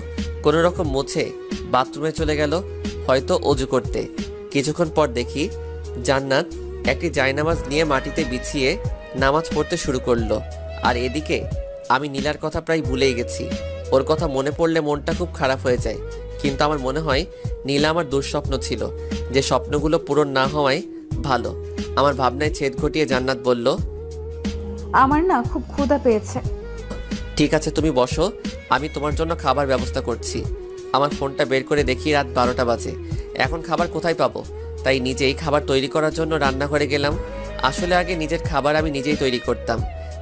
কোনো রকম মুছে বাথরুমে চলে গেল, হয়তো ওযু করতে। কিছুক্ষণ পর দেখি জান্নাত একটি জায়নামাজ নিয়ে মাটিতে বিছিয়ে নামাজ পড়তে শুরু করলো। আর এদিকে আমি নীলার কথা প্রায় ভুলেই গেছি। ওর কথা মনে পড়লে মনটা খুব খারাপ হয়ে যায়, কিন্তু আমার মনে হয় নীলা আমার দুঃস্বপ্ন ছিল, যে স্বপ্নগুলো পূরণ না হওয়ায় ভালো। আমার ভাবনায় ছেদ ঘটিয়ে জান্নাত বলল, আমার না খুব ক্ষুধা পেয়েছে। ঠিক আছে তুমি বসো, আমি তোমার জন্য খাবার ব্যবস্থা করছি। আমার ফোনটা বের করে দেখি রাত 12টা বাজে। এখন খাবার কোথায় পাবো? তাই নিজেই খাবার তৈরি করার জন্য রান্নাঘরে গেলাম। আসলে আগে নিজের খাবার আমি নিজেই তৈরি করতাম,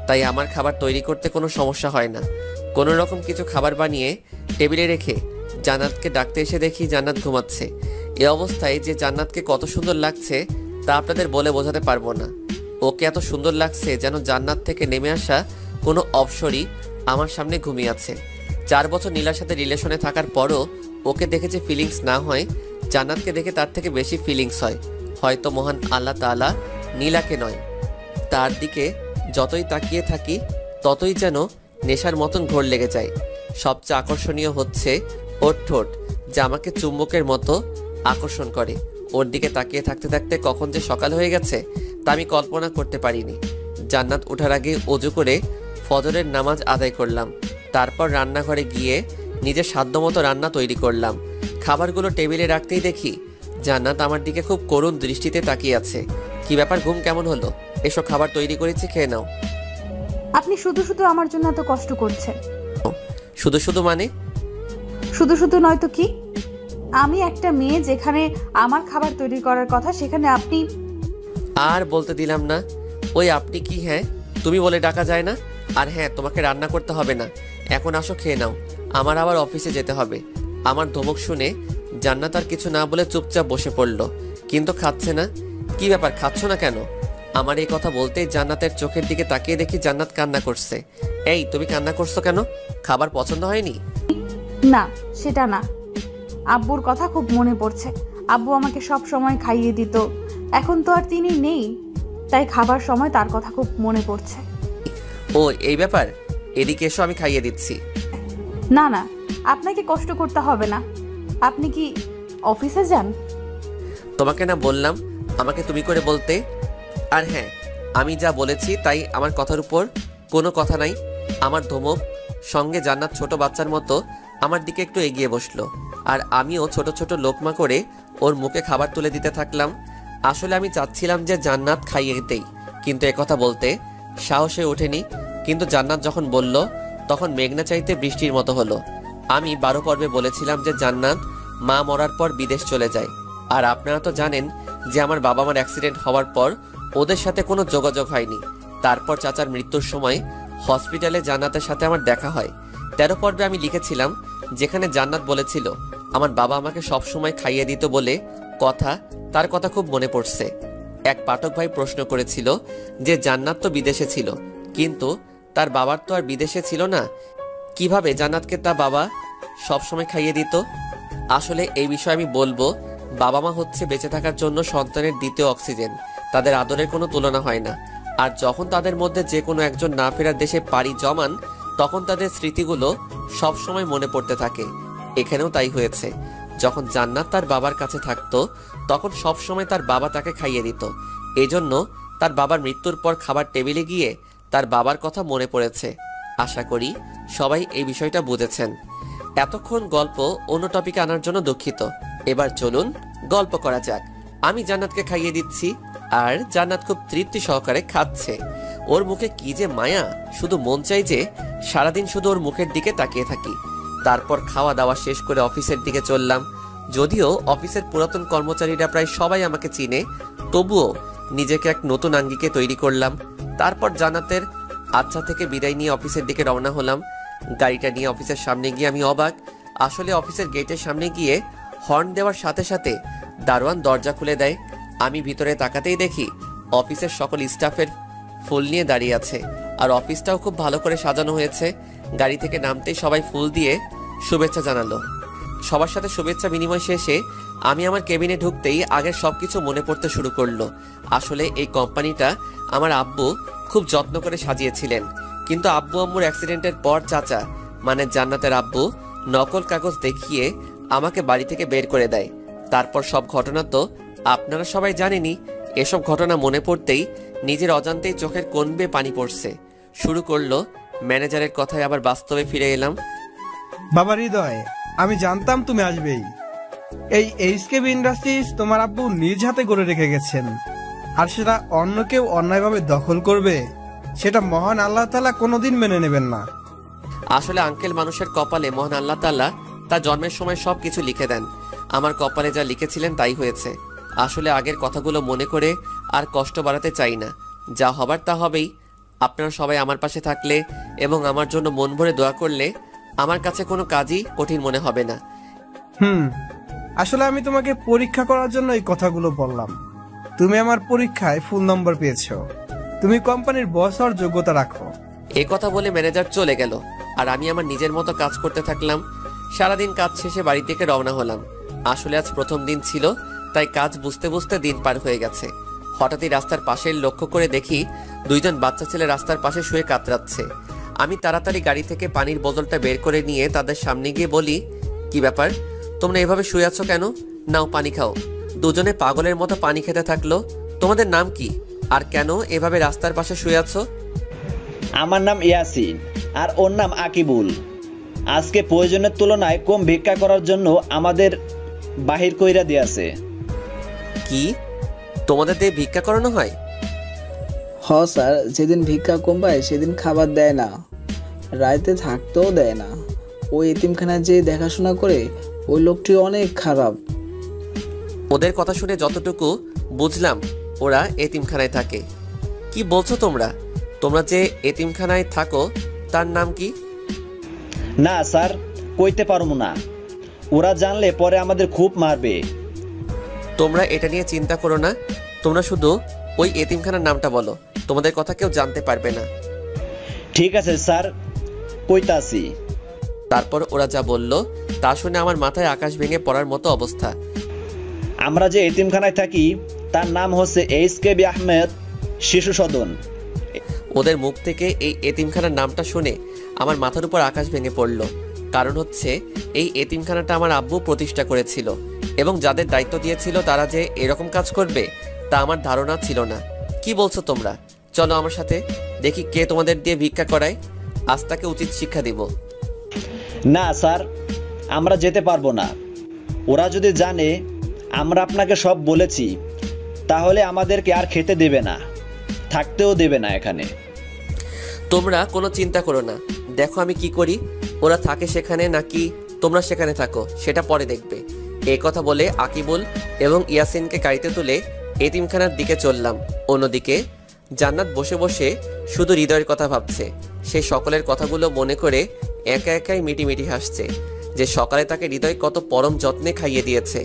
তাই আমার খাবার তৈরি করতে কোনো সমস্যা হয় না। কোনো রকম কিছু খাবার বানিয়ে টেবিলে রেখে জান্নাতকে ডাকতে এসে দেখি জান্নাত ঘুমাচ্ছে। এ অবস্থায় যে জান্নাতকে কত সুন্দর লাগছে তা আপনাদের বলে বোঝাতে পারবো না। ওকে এত সুন্দর লাগছে যেন জান্নাত থেকে নেমে আসা কোনো অপসরই আমার সামনে ঘুমিয়ে আছে। 4 বছর নীলার সাথে রিলেশনে থাকার পরও ওকে দেখে যে ফিলিংস না হয়, জান্নাতকে দেখে তার থেকে বেশি ফিলিংস হয়। হয়তো মহান আল্লাহ তাআলা নীলাকে নয়, তার দিকে যতই তাকিয়ে থাকি ততই যেন নেশার মতন ঘোর লেগে যায়। সবচেয়ে আকর্ষণীয় হচ্ছে ওর ঠোঁট, যা আমাকে চুম্বকের মতো আকর্ষণ করে। ওর দিকে তাকিয়ে থাকতে থাকতে কখন যে সকাল হয়ে গেছে তা আমি কল্পনা করতে পারিনি। জান্নাত ওঠার আগে অজু করে ফজরের নামাজ আদায় করলাম। তারপর রান্নাঘরে গিয়ে নিজের সাধ্যমতো রান্না তৈরি করলাম। খাবারগুলো টেবিলে রাখতেই দেখি জান্নাত আমার দিকে খুব করুণ দৃষ্টিতে তাকিয়ে আছে। কি ব্যাপার, ঘুম কেমন হলো? এসব খাবার তৈরি করেছি, খেয়ে নাও। আপনি শুধু শুধু আমার জন্য এত কষ্ট করছেন। শুধু শুধু মানে? শুধু শুধু নয় তো কি? আমি একটা মেয়ে, যেখানে আমার খাবার তৈরি করার কথা সেখানে আপনি। আর বলতে দিলাম না। ওই আপনি কি হ্যাঁ তুমি বলে ডাকা যায় না? আর হ্যাঁ, তোমাকে রান্না করতে হবে না, এখন আসো খেয়ে নাও, আমার আবার অফিসে যেতে হবে। আমার ধমক শুনে জান্নাত আর কিছু না বলে চুপচাপ বসে পড়ল, কিন্তু খাচ্ছে না। কি ব্যাপার, খাচ্ছ না কেন? আমার এই কথা বলতেই জান্নাতের চোখের দিকে তাকিয়ে দেখি জান্নাত কান্না করছে। এই তুমি কান্না করছো কেন? খাবার পছন্দ হয়নি? না, সেটা না, আব্বুর কথা খুব মনে পড়ছে। আব্বু আমাকে সব সময় খাইয়ে দিত, এখন তো আর তিনি নেই, তাই খাবার সময় তার কথা খুব মনে পড়ছে। ও এই ব্যাপার, এদিকে এসো, আমি খাইয়ে দিচ্ছি। না না, আপনাকে কষ্ট করতে হবে না। আপনি কি অফিসে যান? তোমাকে না বললাম আমাকে তুমি করে বলতে? আর হ্যাঁ, আমি যা বলেছি তাই, আমার কথার উপর কোনো কথা নাই। আমার ধমক সঙ্গে জান্নাত ছোট বাচ্চার মতো আমার দিকে একটু এগিয়ে বসলো, আর আমিও ছোট ছোট লোকমা করে ওর মুখে খাবার তুলে দিতে থাকলাম। আসলে আমি চাচ্ছিলাম যে জান্নাত খাইয়ে দিতেই, কিন্তু একথা বলতে সাহসে ওঠেনি। কিন্তু জান্নাত যখন বলল তখন মেঘনা চাইতে বৃষ্টির মতো হলো। আমি 12 পর্বে বলেছিলাম যে জান্নাত মা মরার পর বিদেশ চলে যায়। আর আপনারা তো জানেন যে আমার বাবা মার অ্যাক্সিডেন্ট হওয়ার পর ওদের সাথে কোনো যোগাযোগ হয়নি। তারপর চাচার মৃত্যুর সময় হসপিটালে জান্নাতের সাথে আমার দেখা হয়। 13 পর্বে আমি লিখেছিলাম যেখানে জান্নাত বলেছিল আমার বাবা আমাকে সব সময় খাইয়ে দিত বলে কথা, তার কথা খুব মনে পড়ছে। এক পাঠক ভাই প্রশ্ন করেছিল যে জান্নাত তো বিদেশে ছিল, কিন্তু তার বাবার তো আর বিদেশে ছিল না, কিভাবে জান্নাতকে তার বাবা সব সময় খাইয়ে দিত? আসলে এই বিষয়ে আমি বলবো, বাবা মা হচ্ছে বেঁচে থাকার জন্য সন্তানের দ্বিতীয় অক্সিজেন। তাদের আদরের কোনো তুলনা হয় না। আর যখন তাদের মধ্যে যে কোনো একজন না ফেরার দেশে পাড়ি জমান, তখন তাদের স্মৃতিগুলো সব সময় মনে পড়তে থাকে। এখানেও তাই হয়েছে। যখন জান্নাত তার বাবার কাছে থাকতো তখন সব সময় তার বাবা তাকে খাইয়ে দিত। এজন্য তার বাবার মৃত্যুর পর খাবার টেবিলে গিয়ে তার বাবার কথা মনে পড়েছে। আশা করি সবাই এই বিষয়টা বুঝেছেন। এতক্ষণ গল্প অন্য টপিকে আনার জন্য দুঃখিত। এবার চলুন গল্প করা যাক। আমি জান্নাতকে খাইয়ে দিচ্ছি, আর জান্নাত খুব তৃপ্তি সহকারে খাচ্ছে। ওর মুখে কি যে মায়া, শুধু মন চাই যে সারাদিন শুধু ওর মুখের দিকে তাকিয়ে থাকি। তারপর খাওয়া দাওয়া শেষ করে অফিসের দিকে চললাম। যদিও অফিসের পুরাতন কর্মচারীরা প্রায় সবাই আমাকে চিনে, তবুও নিজেকে এক নতুন আঙ্গিকে তৈরি করলাম। তারপর জান্নাতের আচ্ছা থেকে বিদায় নিয়ে অফিসের দিকে রওনা হলাম। গাড়িটা নিয়ে অফিসের সামনে গিয়ে আমি অবাক। আসলে অফিসের গেটের সামনে গিয়ে হর্ন দেওয়ার সাথে সাথে দারোয়ান দরজা খুলে দেয়। আমি ভিতরে তাকাতেই দেখি অফিসের সকল স্টাফের ফুল নিয়ে দাঁড়িয়ে আছে, আর অফিসটাও খুব ভালো করে সাজানো হয়েছে। গাড়ি থেকে নামতেই সবাই ফুল দিয়ে শুভেচ্ছা জানালো। সবার সাথে শুভেচ্ছা বিনিময় শেষে আমি আমার কেবিনে ঢুকতেই আগের সবকিছু মনে পড়তে শুরু করলো। আসলে এই কোম্পানিটা আমার আব্বু খুব যত্ন করে সাজিয়েছিলেন, কিন্তু আব্বু আম্মুর অ্যাক্সিডেন্টের পর চাচা মানে জান্নাতের আব্বু নকল কাগজ দেখিয়ে আমাকে বাড়ি থেকে বের করে দেয়। তারপর সব ঘটনা তো আপনারা সবাই জানেনই। এসব ঘটনা মনে পড়তেই নিজের অজান্তেই চোখের কোণ বেয়ে পানি পড়ছে। শুরু করলো ম্যানেজারের কথায় আবার বাস্তবে ফিরে এলাম। বাবা হৃদয়, আমি জানতাম তুমি আসবেই। এই এইচকেবি ইন্ডাস্ট্রিজ তোমার আব্বু নিজ হাতে গড়ে রেখে গেছেন, আর সেটা অন্য কেউ অন্যায়ভাবে দখল করবে সেটা মহান আল্লাহ তাআলা কোনোদিন মেনে নেবেন না। আসলে আঙ্কেল, মানুষের কপালে মহান আল্লাহ তাআলা তার জন্মের সময় সবকিছু লিখে দেন। আমার কপালে যা লিখেছিলেন তাই হয়েছে। আসলে আগের কথাগুলো মনে করে আর কষ্ট বাড়াতে চাই না। যা হবার তা হবেই। আপনারা সবাই আমার পাশে থাকলে এবং আমার জন্য মন ভরে দোয়া করলে আমার কাছে কোনো কাজই কঠিন মনে হবে না। আসলে আমি তোমাকে পরীক্ষা করার জন্য এই কথাগুলো বললাম। তুমি আমার পরীক্ষায় ফুল নম্বর পেয়েছো। তুমি কোম্পানির বস হওয়ার যোগ্যতা রাখো। এ কথা বলে ম্যানেজার চলে গেল আর আমি আমার নিজের মতো কাজ করতে থাকলাম। সারাদিন কাজ শেষে বাড়ি থেকে রওনা হলাম। আসলে আজ প্রথম দিন ছিল, তাই কাজ বুঝতে বুঝতে দিন পার হয়ে গেছে। হঠাৎই রাস্তার পাশে লক্ষ্য করে দেখি দুইজন বাচ্চা ছেলে রাস্তার পাশে শুয়ে কাতরাচ্ছে। আমি তাড়াতাড়ি গাড়ি থেকে পানির বোতলটা বের করে নিয়ে তাদের সামনে গিয়ে বলি, কি ব্যাপার, তোমরা এভাবে শুয়ে আছো কেন? নাও পানি খাও। দুজনে পাগলের মতো পানি খেতে থাকলো। তোমাদের নাম কি আর কেন এভাবে রাস্তার পাশে শুয়ে আছো? আমার নাম ইয়াসিন আর ওর নাম আকিবুল। আজকে প্রয়োজনের তুলনায় কম ভিক্ষা করার জন্য আমাদের বাহির কইরা দিয়েছে। কি, তোমাদের দিয়ে ভিক্ষা করানো হয়? স্যার, যেদিন ভিক্ষা কম পায় সেদিন খাবার দেয় না, রাইতে থাকতেও দেয় না। ওই এতিমখানায় যে দেখাশোনা করে ওই লোকটি অনেক খারাপ। ওদের কথা শুনে যতটুকু বুঝলাম ওরা এতিমখানায় থাকে। কি বলছো তোমরা? তোমরা যে এতিমখানায় থাকো তার নাম কি? না স্যার, কইতে পারবো না। ওরা জানলে পরে আমাদের খুব মারবে। তোমরা এটা নিয়ে চিন্তা করো না, তোমরা শুধু ওই এতিমখানার নামটা বলো, তোমাদের কথা কেউ জানতে পারবে না। ঠিক আছে স্যার, কইতাছি। তারপর ওরা যা বলল তা শুনে আমার মাথায় আকাশ ভেঙে পড়ার মতো অবস্থা। আমরা যে এতিমখানায় থাকি তার নাম হচ্ছে এইচকেবি আহমেদ শিশু সদন। ওদের মুখ থেকে এই এতিমখানার নামটা শুনে আমার মাথার উপর আকাশ ভেঙে পড়ল। কারণ হচ্ছে এই এতিমখানাটা আমার আব্বু প্রতিষ্ঠা করেছিল এবং যাদের দায়িত্ব দিয়েছিল তারা যে এরকম কাজ করবে তা আমার ধারণা ছিল না। কি বলছো তোমরা? চলো আমার সাথে, দেখি কে তোমাদের দিয়ে ভিক্ষা করায়। আজ তাকে উচিত শিক্ষা দিব। না স্যার, আমরা যেতে পারবো না। ওরা যদি জানে আমরা আপনাকে সব বলেছি তাহলে আমাদেরকে আর খেতে দেবে না, থাকতেও দেবে না এখানে। তোমরা কোনো চিন্তা করো না, দেখো আমি কি করি। ওরা থাকে সেখানে নাকি তোমরা সেখানে থাকো সেটা পরে দেখবে। এই কথা বলে আকিবুল এবং ইয়াসিনকে গাড়িতে তুলে এতিমখানার দিকে চললাম। অন্যদিকে জান্নাত বসে বসে শুধু হৃদয়ের কথা ভাবছে। সে সকলের কথাগুলো মনে করে একা একাই মিটিমিটি হাসছে যে সকালে তাকে হৃদয় কত পরম যত্নে খাইয়ে দিয়েছে।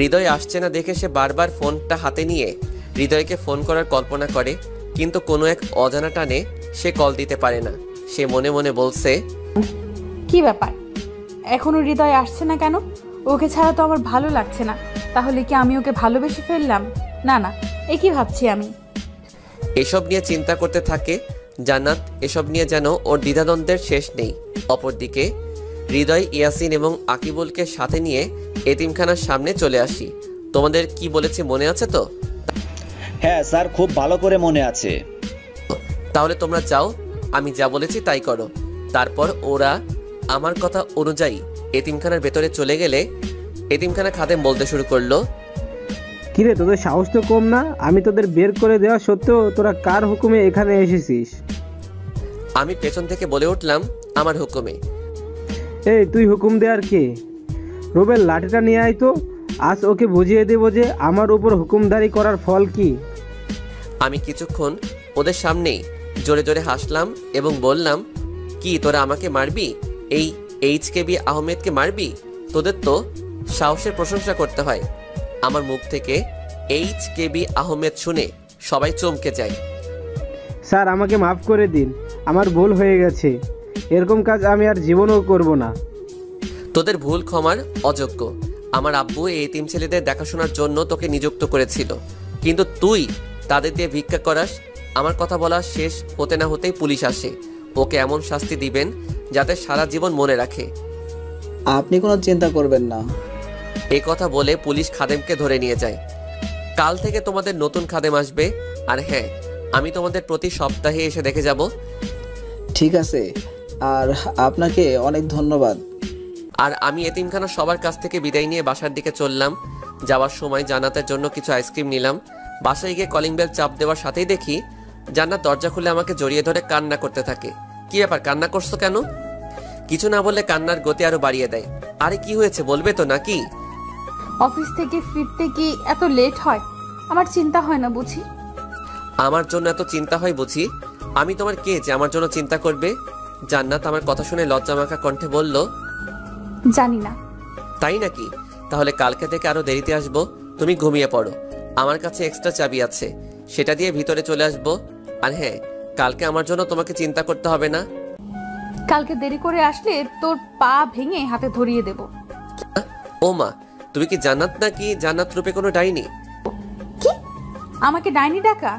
হৃদয় আসছে না দেখে সে বারবার ফোনটা হাতে নিয়ে হৃদয়কে ফোন করার কল্পনা করে, কিন্তু কোনো এক অজানা টানে সে কল দিতে পারে না। সে মনে মনে বলছে, কি ব্যাপার, এখনো হৃদয় আসছে না কেন? ওকে ছাড়া তো আমার ভালো লাগছে না। তাহলে কি আমি ওকে ভালোবেসে ফেললাম? না না, এ কি ভাবছি আমি? এসব নিয়ে চিন্তা করতে থাকে জান্নাত। এসব নিয়ে যেন ওর দ্বিধাদ্বন্দ্বের শেষ নেই। অপরদিকে হৃদয়, ইয়াসিন এবং আকিবুলকে সাথে নিয়ে এতিমখানার সামনে চলে আসি। তোমাদের কি বলেছি মনে আছে তো? হ্যাঁ স্যার, খুব ভালো করে মনে আছে। তাহলে তোমরা যাও, আমি যা বলেছি তাই করো। তারপর ওরা আমার কথা অনুযায়ী এতিমখানার ভেতরে চলে গেলে এতিমখানা খাদেম বলতে শুরু করলো, কিরে, তোদের সাহস তো কম না? আমি তোদের বের করে দেওয়া সত্ত্বেও তোরা কার হুকুমে এখানে এসেছিস? আমি পেছন থেকে বলে উঠলাম, আমার হুকুমে। এই, তুই হুকুম দেওয়ার কে? রুবেল, লাঠিটা নিয়ে আয় তো। আজ ওকে বুঝিয়ে দেব যে আমার উপর হুকুমদারি করার ফল কি। আমি কিছুক্ষণ ওদের সামনেই জোরে জোরে হাসলাম এবং বললাম, কি তোরা আমাকে মারবি? এই এইচকেবি আহমেদকে মারবি? তোদের তো সাহসের প্রশংসা করতে হয়। আমার মুখ থেকে এইচকেবি আহমেদ শুনে সবাই চমকে যায়। স্যার, আমাকে মাফ করে দিন, আমার ভুল হয়ে গেছে। এরকম কাজ আমি আর জীবনেও করব না। তোদের ভুল ক্ষমার অযোগ্য। আমার আব্বু এই এতিম ছেলেদের দেখাশোনার জন্য তোকে নিযুক্ত করেছিল, কিন্তু তুই তাদের দিয়ে ভিক্ষা করাস। আমার কথা বলা শেষ হতে না হতেই পুলিশ আসে। ওকে এমন শাস্তি দিবেন যাতে সারা জীবন মনে রাখে। আপনি কোনো চিন্তা করবেন না। এই কথা বলে পুলিশ খাদেমকে ধরে নিয়ে যায়। কাল থেকে তোমাদের নতুন খাদেম আসবে। আর হ্যাঁ, আমি তোমাদের প্রতি সপ্তাহে এসে দেখে যাব। ঠিক আছে, আর আপনাকে অনেক ধন্যবাদ। আর আমি এতিমখানা সবার কাছ থেকে বিদায় নিয়ে বাসার দিকে চললাম। যাওয়ার সময় জান্নাতের জন্য কিছু আইসক্রিম নিলাম। বাসায় গিয়ে কলিং বেল চাপ দেওয়ার সাথেই দেখি জান্নাত দরজা খুলে আমাকে জড়িয়ে ধরে কান্না করতে থাকে। কি ব্যাপার, কান্না করছো কেন? কিছু না বললে কান্নার গতি আরো বাড়িয়ে দেয়। আরে কি হয়েছে, বলবে তো নাকি? অফিস থেকে ফিরতে কি এত লেট হয়? আমার চিন্তা হয় না বুঝি? আমার জন্য এত চিন্তা হয় বুঝি? আমি তোমার কে যে আমার জন্য চিন্তা করবে? জান্নাত আমার কথা শুনে লজ্জামাখা কণ্ঠে বলল, জানি না। তাই নাকি? তাহলে কালকে থেকে আরো দেরিতে আসবো। তুমি ঘুমিয়ে পড়ো। আমার কাছে এক্সট্রা চাবি আছে, সেটা দিয়ে ভিতরে চলে আসবো। আর হ্যাঁ, কালকে আমার জন্য তোমাকে চিন্তা করতে হবে না। কালকে দেরি করে আসলে তোর পা ভেঙে হাতে ধরিয়ে দেব। ও মা, তুমি কি জান্নাত নাকি জান্নাত রূপে কোনো ডাইনি? কি? আমাকে ডাইনি ডাকা?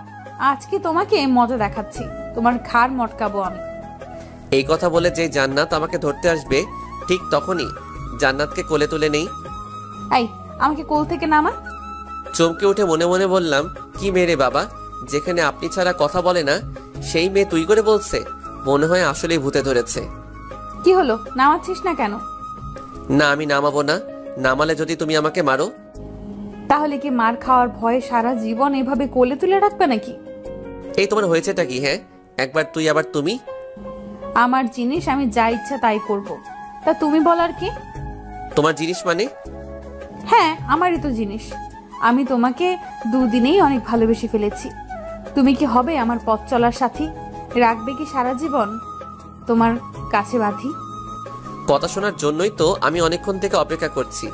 আজকে তোমাকে মজা দেখাচ্ছি, তোমার ঘাড় মটকাবো আমি। এই কথা বলে যে জান্নাত আমাকে ধরতে আসবে, ঠিক তখনই জান্নাতকে কোলে তুলে নেই। এই, আমাকে কোল থেকে নামা। চমকে উঠে মনে মনে বললাম, কি মেয়ে রে বাবা, যেখানে আপনি ছাড়া কথা বলে না সেই মেয়ে তুই করে বলছে। মনে হয় আসলেই ভূতে ধরেছে। কি হলো, নামাচ্ছিস না কেন? না, আমি নামাবো না। নামালে যদি তুমি আমাকে মারো? তাহলে কি মার খাওয়ার ভয়ে সারা জীবন এভাবে কোলে তুলে রাখবে নাকি? এই তোমার হয়েছেটা কি? হ্যাঁ, একবার তুই আবার তুমি। আমার জিনিস আমি যা ইচ্ছা তাই করব, তা তুমি বলার কি? তোমার জিনিস মানে? হ্যাঁ, আমারই তো জিনিস। আমি তোমাকে দুদিনেই অনেক ভালোবেসে ফেলেছি। তুমি কি হবে আমার পথ চলার সাথী? রাখবে কি সারা জীবন তোমার কাছে বাঁধি? কথা শোনার জন্যই তো আমি অনেকক্ষণ থেকে অপেক্ষা করছি।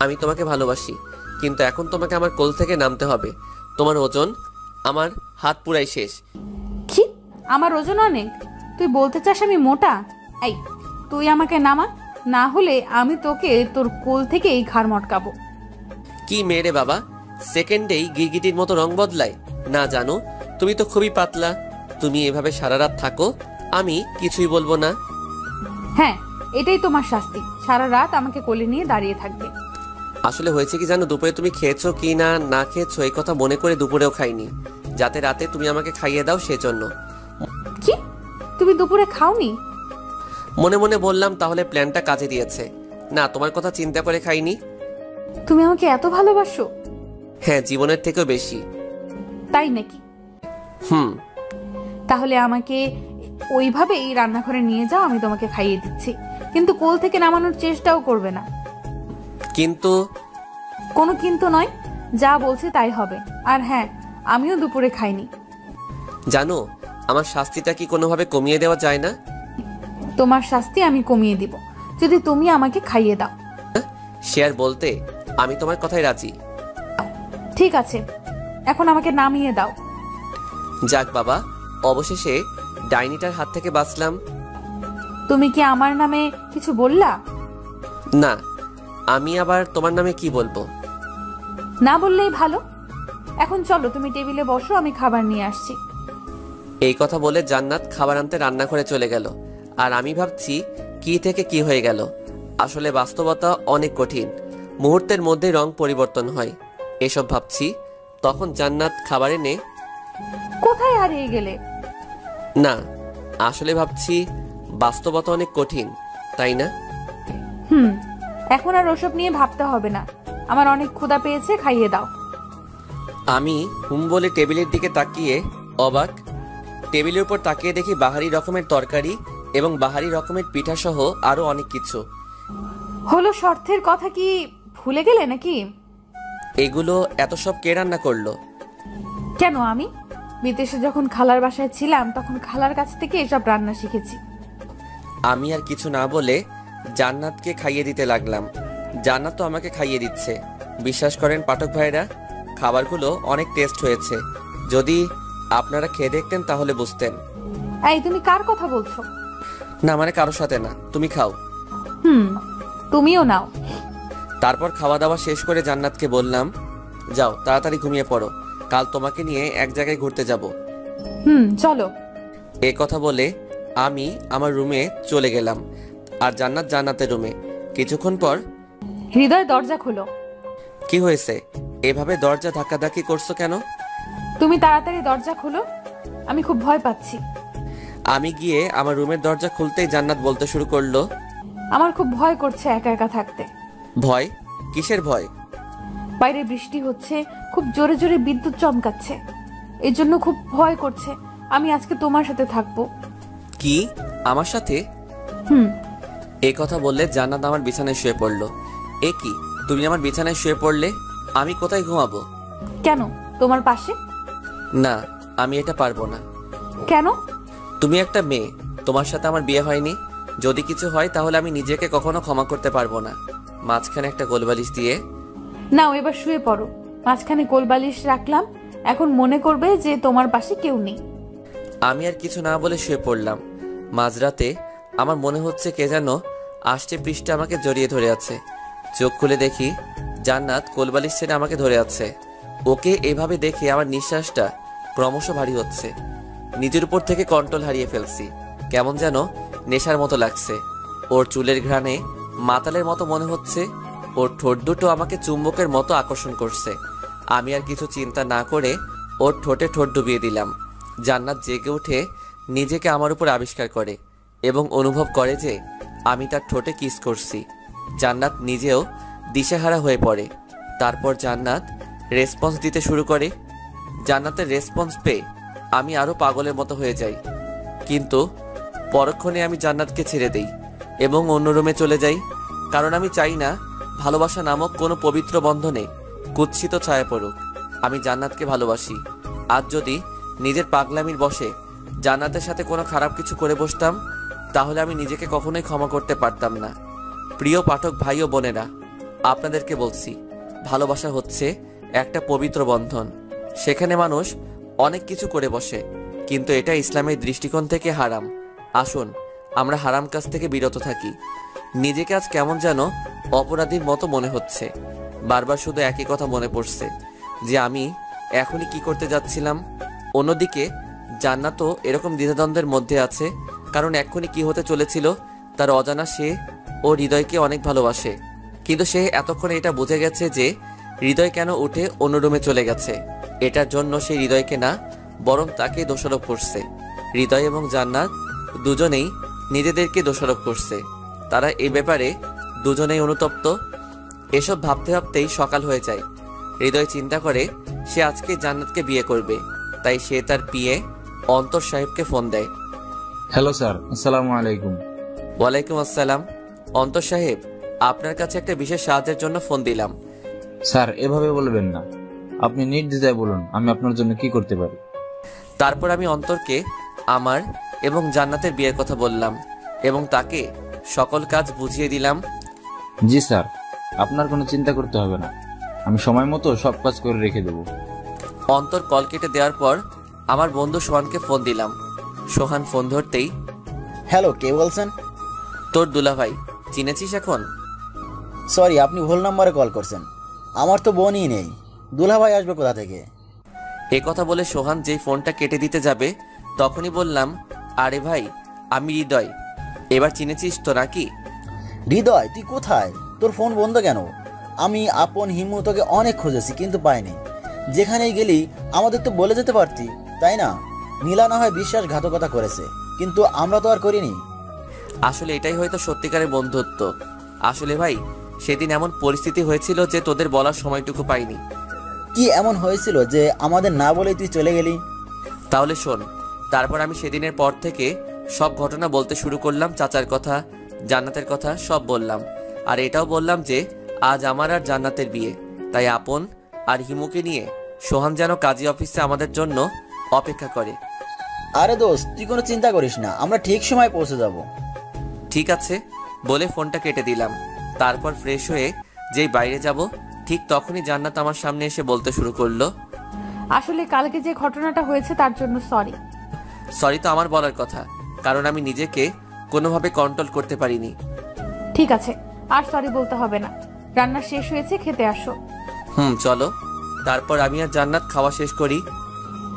আমি তোমাকে ভালোবাসি, কিন্তু এখন তোমাকে আমার কোল থেকে নামতে হবে। তোমার ওজন আমার হাত পুরাই শেষ। কি? আমার ওজন অনেক? তুই বলতে চাস আমি মোটা? এই, তুই আমাকে নামা, না হলে আমি তোকে তোর কোল থেকেই ঘাড় মটকাবো। কি মেরে বাবা, সেকেন্ডেই গিরগিটির মতো রং বদলায় না? জানো, তুমি তো খুবই পাতলা। তুমি এভাবে সারা রাত থাকো, আমি কিছুই বলবো না। হ্যাঁ, এটাই তোমার শাস্তি, সারা রাত আমাকে কোলে নিয়ে দাঁড়িয়ে থাকবে। আসলে হয়েছে কি জানো, দুপুরে তুমি খেয়েছো কি না না খেয়েছো এই কথা মনে করে দুপুরেও খাইনি, যাতে রাতে তুমি আমাকে খাইয়ে দাও সেজন্য। কি? তুমি দুপুরে খাওনি? মনে মনে বললাম, তাহলে প্ল্যানটা কাজে দিয়েছে। না, তোমার কথা চিন্তা করে খাইনি। তুমি আমাকে এত ভালোবাসো? হ্যাঁ, জীবনের থেকেও বেশি। তাই নাকি? তাহলে আমাকে ওইভাবেই রান্নাঘরে নিয়ে যাও, আমি তোমাকে খাইয়ে দিচ্ছি, কিন্তু কোল থেকে নামানোর চেষ্টাও করবে না। কিন্তু? কোনো কিন্তু নয়, যা বলছে তাই হবে। আর হ্যাঁ, আমিও দুপুরে খাইনি। জানো, আমার শাস্তিটা কি কোনোভাবে কমিয়ে দেওয়া যায় না? তোমার শাস্তি আমি কমিয়ে দিব যদি তুমি আমাকে খাইয়ে দাও। শেয়ার বলতে আমি তোমার কথাই রাজি। ঠিক আছে, এখন আমাকে নামিয়ে দাও। যাক বাবা, অবশেষে ডাইনিটার হাত থেকে বাঁচলাম। তুমি কি আমার নামে কিছু বললা? না, আমি আবার তোমার নামে কি বলবো? না বললেই ভালো। এখন চলো, তুমি টেবিলে বসো, আমি খাবার নিয়ে আসছি। এই কথা বলে জান্নাত খাবার আনতে রান্নাঘরে চলে গেল। আর আমি ভাবছি কি থেকে কি হয়ে গেল। আসলে বাস্তবতা অনেক কঠিন, মুহূর্তের মধ্যে রং পরিবর্তন হয়। এসব ভাবছি, তখন জান্নাত খাবার এনে। কোথায় হারিয়ে গেলে? না, আসলে ভাবছি বাস্তবতা অনেক কঠিন, তাই না? এখন আর ওসব নিয়ে ভাবতে হবে না, আমার অনেক ক্ষুধা পেয়েছে, খাইয়ে দাও। আমি বলে টেবিলের দিকে তাকিয়ে অবাক। টেবিলের উপর তাকিয়ে দেখি বাহারি রকমের তরকারি এবং বাহারি রকমের পিঠা সহ আরো অনেক কিছু। হলো, শর্তের কথা কি ভুলে গেলে নাকি? এগুলো এত সব কে রান্না করলো? কেন, আমি বিদেশে যখন খালার বাসায় ছিলাম তখন খালার কাছ থেকে এসব রান্না শিখেছি। আমি আর কিছু না বলে জান্নাতকে খাইয়ে দিতে লাগলাম। জান্নাত তো আমাকে খাইয়ে দিচ্ছে। বিশ্বাস করেন পাঠক ভাইরা, খাবারগুলো অনেক টেস্ট হয়েছে। যদি আপনারা খেয়ে দেখতেন তাহলে বুঝতেন। এই, তুমি কার কথা বলছো? না, মানে কারোর সাথে না, তুমি খাও। তুমিও নাও। তারপর খাওয়া দাওয়া শেষ করে জান্নাতকে বললাম, যাও তাড়াতাড়ি ঘুমিয়ে পড়ো, কাল তোমাকে নিয়ে এক জায়গায় ঘুরতে যাব। চলো। এ কথা বলে আমি আমার রুমে চলে গেলাম আর জান্নাত জান্নাতের রুমে। কিছুক্ষণ পর, হৃদয় দরজা খোলো। কি হয়েছে? এভাবে দরজা ধাক্কাধাক্কি করছো কেন? তুমি তাড়াতাড়ি দরজা খোলো, আমি খুব ভয় পাচ্ছি। আমি গিয়ে আমার রুমের দরজা খুলতেই জান্নাত বলতে শুরু করলো, আমার খুব ভয় করছে একা একা থাকতে। ভয়? কিসের ভয়? বাইরে বৃষ্টি হচ্ছে, খুব জোরে জোরে বিদ্যুৎ চমকাচ্ছে, এই জন্য খুব ভয় করছে। আমি আজকে তোমার সাথে থাকবো। কি, আমার সাথে? এই কথা বললে জান্নাত আমার বিছানায় শুয়ে পড়লো। এ কি, তুমি আমার বিছানায় শুয়ে পড়লে? আমি কোথায় ঘুমাবো? কেন, তোমার পাশে? না, আমি এটা পারবো না। কেন? তুমি একটা মেয়ে, তোমার সাথে আমার বিয়ে হয়নি। যদি কিছু হয় তাহলে আমি নিজেকে কখনো ক্ষমা করতে পারবো না। মাঝখানে একটা গোলবালিশ দিয়ে। নাও, এবার শুয়ে পড়ো। মাঝখানে কোলবালিশ রাখলাম, এখন মনে করবে যে তোমার পাশে কেউ নেই। আমি আর কিছু না বলে শুয়ে পড়লাম। মাঝরাতে আমার মনে হচ্ছে কে যেন আষ্টে পৃষ্ঠে আমাকে জড়িয়ে ধরে আছে। চোখ খুলে দেখি জান্নাত কোলবালিশ ছেড়ে আমাকে ধরে আছে। ওকে এভাবে দেখে আমার নিঃশ্বাসটা ক্রমশ ভারী হচ্ছে। নিজের উপর থেকে কন্ট্রোল হারিয়ে ফেলছি। কেমন যেন নেশার মতো লাগছে। ওর চুলের ঘ্রাণে মাতালের মতো মনে হচ্ছে। ওর ঠোঁট দুটো আমাকে চুম্বকের মতো আকর্ষণ করছে। আমি আর কিছু চিন্তা না করে ওর ঠোঁটে ঠোঁট ডুবিয়ে দিলাম। জান্নাত জেগে উঠে নিজেকে আমার উপর আবিষ্কার করে এবং অনুভব করে যে আমি তার ঠোঁটে কিস করছি। জান্নাত নিজেও দিশেহারা হয়ে পড়ে। তারপর জান্নাত রেসপন্স দিতে শুরু করে। জান্নাতের রেসপন্স পেয়ে আমি আরও পাগলের মতো হয়ে যাই, কিন্তু পরক্ষণে আমি জান্নাতকে ছেড়ে দেই এবং অন্য রুমে চলে যাই। কারণ আমি চাই না ভালোবাসা নামক কোনো পবিত্র বন্ধনে কুৎসিত ছায়া পড়ুক। আমি জান্নাতকে ভালোবাসি। আজ যদি নিজের পাগলামির বশে জান্নাতের সাথে কোনো খারাপ কিছু করে বসতাম, তাহলে আমি নিজেকে কখনোই ক্ষমা করতে পারতাম না। প্রিয় পাঠক ভাই ও বোনেরা, আপনাদেরকে বলছি, ভালোবাসা হচ্ছে একটা পবিত্র বন্ধন। সেখানে মানুষ অনেক কিছু করে বসে, কিন্তু এটা ইসলামের দৃষ্টিকোণ থেকে হারাম। আসুন আমরা হারাম কাজ থেকে বিরত থাকি। নিজেকে আজ কেমন যেন অপরাধীর মতো মনে হচ্ছে। বারবার শুধু একই কথা মনে পড়ছে যে আমি এখনই কি করতে যাচ্ছিলাম। অন্যদিকে জান্নাতও এরকম দ্বিধাদ্বন্দ্বের মধ্যে আছে, কারণ এক্ষুনি কি হতে চলেছিল তার অজানা। সে ও হৃদয়কে অনেক ভালোবাসে, কিন্তু সে এতক্ষণে এটা বুঝে গেছে যে হৃদয় কেন উঠে অন্য রুমে চলে গেছে। এটার জন্য সে হৃদয়কে না, বরং তাকে দোষারোপ করছে। হৃদয় এবং জান্নাত দুজনেই নিজেদেরকে দোষারোপ করছে। তারা এ ব্যাপারে দুজনেই অনুতপ্ত। এসব ভাবতে ভাবতেই সকাল হয়ে যায়। হৃদয় চিন্তা করে সে আজকে জান্নাতকে বিয়ে করবে, তাই সে তার পিএ অন্তর সাহেবকে ফোন দেয়। হ্যালো স্যার, আসসালামু আলাইকুম। ওয়ালাইকুম আসসালাম। অন্তর সাহেব, আপনার কাছে একটা বিশেষ সাহায্যের জন্য ফোন দিলাম। স্যার, এভাবে বলবেন না, আপনি নির্দ্বিধায় বলুন, আমি আপনার জন্য কি করতে পারি। তারপর আমি অন্তরকে আমার এবং জান্নাতের বিয়ের কথা বললাম এবং তাকে সকল কাজ বুঝিয়ে দিলাম। জি স্যার, আপনার কোনো চিন্তা করতে হবে না, আমি সময় মতো সব কাজ করে রেখে দেব। অন্তর কল কেটে দেওয়ার পর আমার বন্ধু সোহানকে ফোন দিলাম। সোহান ফোন ধরতেই, হ্যালো, কে বলছেন? তোর দুলাভাই। চিনেছিস এখন? সরি, আপনি ভুল নম্বরে কল করছেন। আমার তো বোনই নেই, দুলাভাই আসবে কোথা থেকে? এ কথা বলে সোহান যেই ফোনটা কেটে দিতে যাবে, তখনই বললাম, আরে ভাই, আমি হৃদয়। এবার চিনেছিস তো নাকি? হৃদয়, তুই কোথায়? তোর ফোন বন্ধ কেন? আমি, আপন, হিমু তোকে অনেক খুঁজেছি কিন্তু পাইনি। যেখানেই গেলি আমাদের তো বলে যেতে পারতি, তাই না? নীলা না হয় বিশ্বাসঘাতকতা করেছে, কিন্তু আমরা তো আর করিনি। আসলে এটাই হয়তো সত্যিকারের বন্ধুত্ব। আসলে ভাই, সেদিন এমন পরিস্থিতি হয়েছিল যে তোদের বলার সময়টুকু পাইনি। কি এমন হয়েছিল যে আমাদের না বলেই তুই চলে গেলি? তাহলে শোন। তারপর আমি সেদিনের পর থেকে সব ঘটনা বলতে শুরু করলাম। চাচার কথা, জান্নাতের কথা সব বললাম। আর এটাও বললাম যে আজ আমার আর জান্নাতের বিয়ে, তাই আপন আর হিমুকে নিয়ে সোহান যেন কাজী অফিসে আমাদের জন্য অপেক্ষা করে। আরে দোস্ত, তুই কোনো চিন্তা করিস না, আমরা ঠিক সময় পৌঁছে যাব। ঠিক আছে বলে ফোনটা কেটে দিলাম। তারপর ফ্রেশ হয়ে যেই বাইরে যাব, ঠিক তখনই জান্নাত আমার সামনে এসে বলতে শুরু করলো, আসলে কালকে যে ঘটনাটা হয়েছে তার জন্য সরি। সরি তো আমার বলার কথা, কারণ আমি নিজেকে কোনোভাবে কন্ট্রোল করতে পারিনি। ঠিক আছে, আর সরি বলতে হবে না। রান্না শেষ হয়েছে, খেতে আসো। চলো। তারপর আমি আর জান্নাত খাওয়া শেষ করি।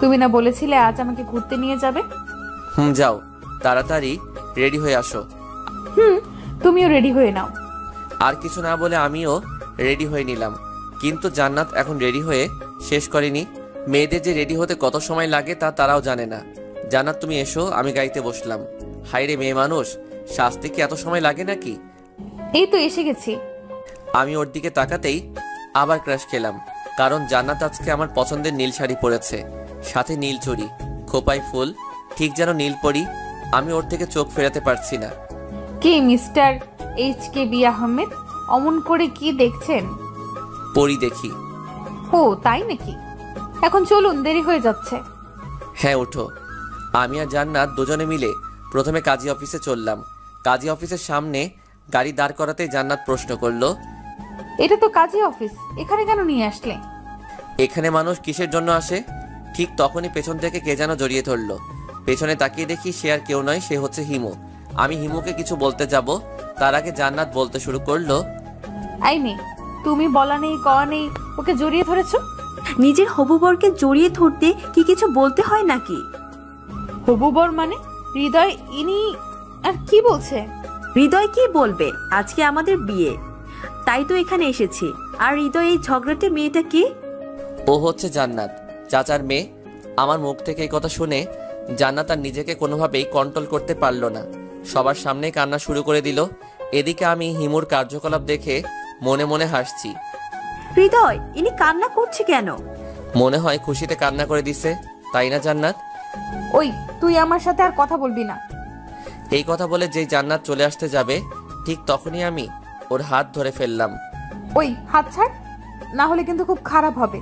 তুমি না বলেছিলে আজ আমাকে ঘুরতে নিয়ে যাবে? যাও, তাড়াতাড়ি রেডি হয়ে আসো। তুমিও রেডি হয়ে নাও। আর কিছু না বলে আমিও রেডি হয়ে নিলাম। কিন্তু জান্নাত এখন রেডি হয়ে শেষ করেনি। মেয়েদের যে রেডি হতে কত সময় লাগে তা তারাও জানে না। জান্নাত, তুমি এসো, আমি গাড়িতে বসলাম। হায়রে মেয়ে মানুষ, সাজতে কি এত সময় লাগে নাকি? এই তো এসে গেছি। আমি ওর দিকে তাকাতেই আবার ক্রাশ খেলাম, কারণ জান্নাত আজকে আমার পছন্দের নীল শাড়ি পরেছে, সাথে নীল চুড়ি, খোপায় ফুল, ঠিক যেন নীল পরি। আমি ওর থেকে চোখ ফেরাতে পারছি না। কে মিস্টার HKB আহমেদ, অমন করে কি দেখছেন? পরি দেখি। ও তাই নাকি? এখন চলুন, দেরি হয়ে যাচ্ছে। হ্যাঁ ওঠো। আমি আর জান্নাত দুজনে মিলে প্রথমে কাজী অফিসে চললাম। কাজী অফিসের সামনে গাড়ি দাঁড় করাতেই জান্নাত প্রশ্ন করলো, এটা তো কাজী অফিস, এখানে কেন নিয়ে আসলে? এখানে মানুষ কিসের জন্য আসে? ঠিক তখনই পেছন থেকে কে যেন জড়িয়ে ধরলো। পেছনে তাকিয়ে দেখি সে আর কেউ নয়, সে হচ্ছে হিমু। আমি হিমুকে কিছু বলতে যাব, তার আগে জান্নাত বলতে শুরু করলো, আই নে, তুমি বলা নেই কওয়া নেই ওকে জড়িয়ে ধরেছো। নিজের হবু বরকে জড়িয়ে ধরতে কি কিছু বলতে হয় নাকি? হবু বর মানে? হৃদয় ইনি আর কি বলছে? হৃদয় কি বলবে? আজকে আমাদের বিয়ে, তাই তো এখানে এসেছি। আর হৃদয় এই ঝগড়াটে মেয়েটা কি? ও হচ্ছে জান্নাত, চাচার মেয়ে। আমার মুখ থেকে এই কথা শুনে জান্নাত আর নিজেকে কোনোভাবেই কন্ট্রোল করতে পারল না, সবার সামনে কান্না শুরু করে দিল। এদিকে আমি হিমুর কার্যকলাপ দেখে মনে মনে হাসছি। হৃদয়, ইনি কান্না করছে কেন? মনে হয় খুশিতে কান্না করে দিছে, তাই না জান্নাত? ওই, তুই আমার সাথে আর কথা বলবি না। এই কথা বলে যেই জান্নাত চলে আসতে যাবে, ঠিক তখনই আমি ওর হাত ধরে ফেললাম। ওই হাত ছাড়, না হলে কিন্তু খুব খারাপ হবে।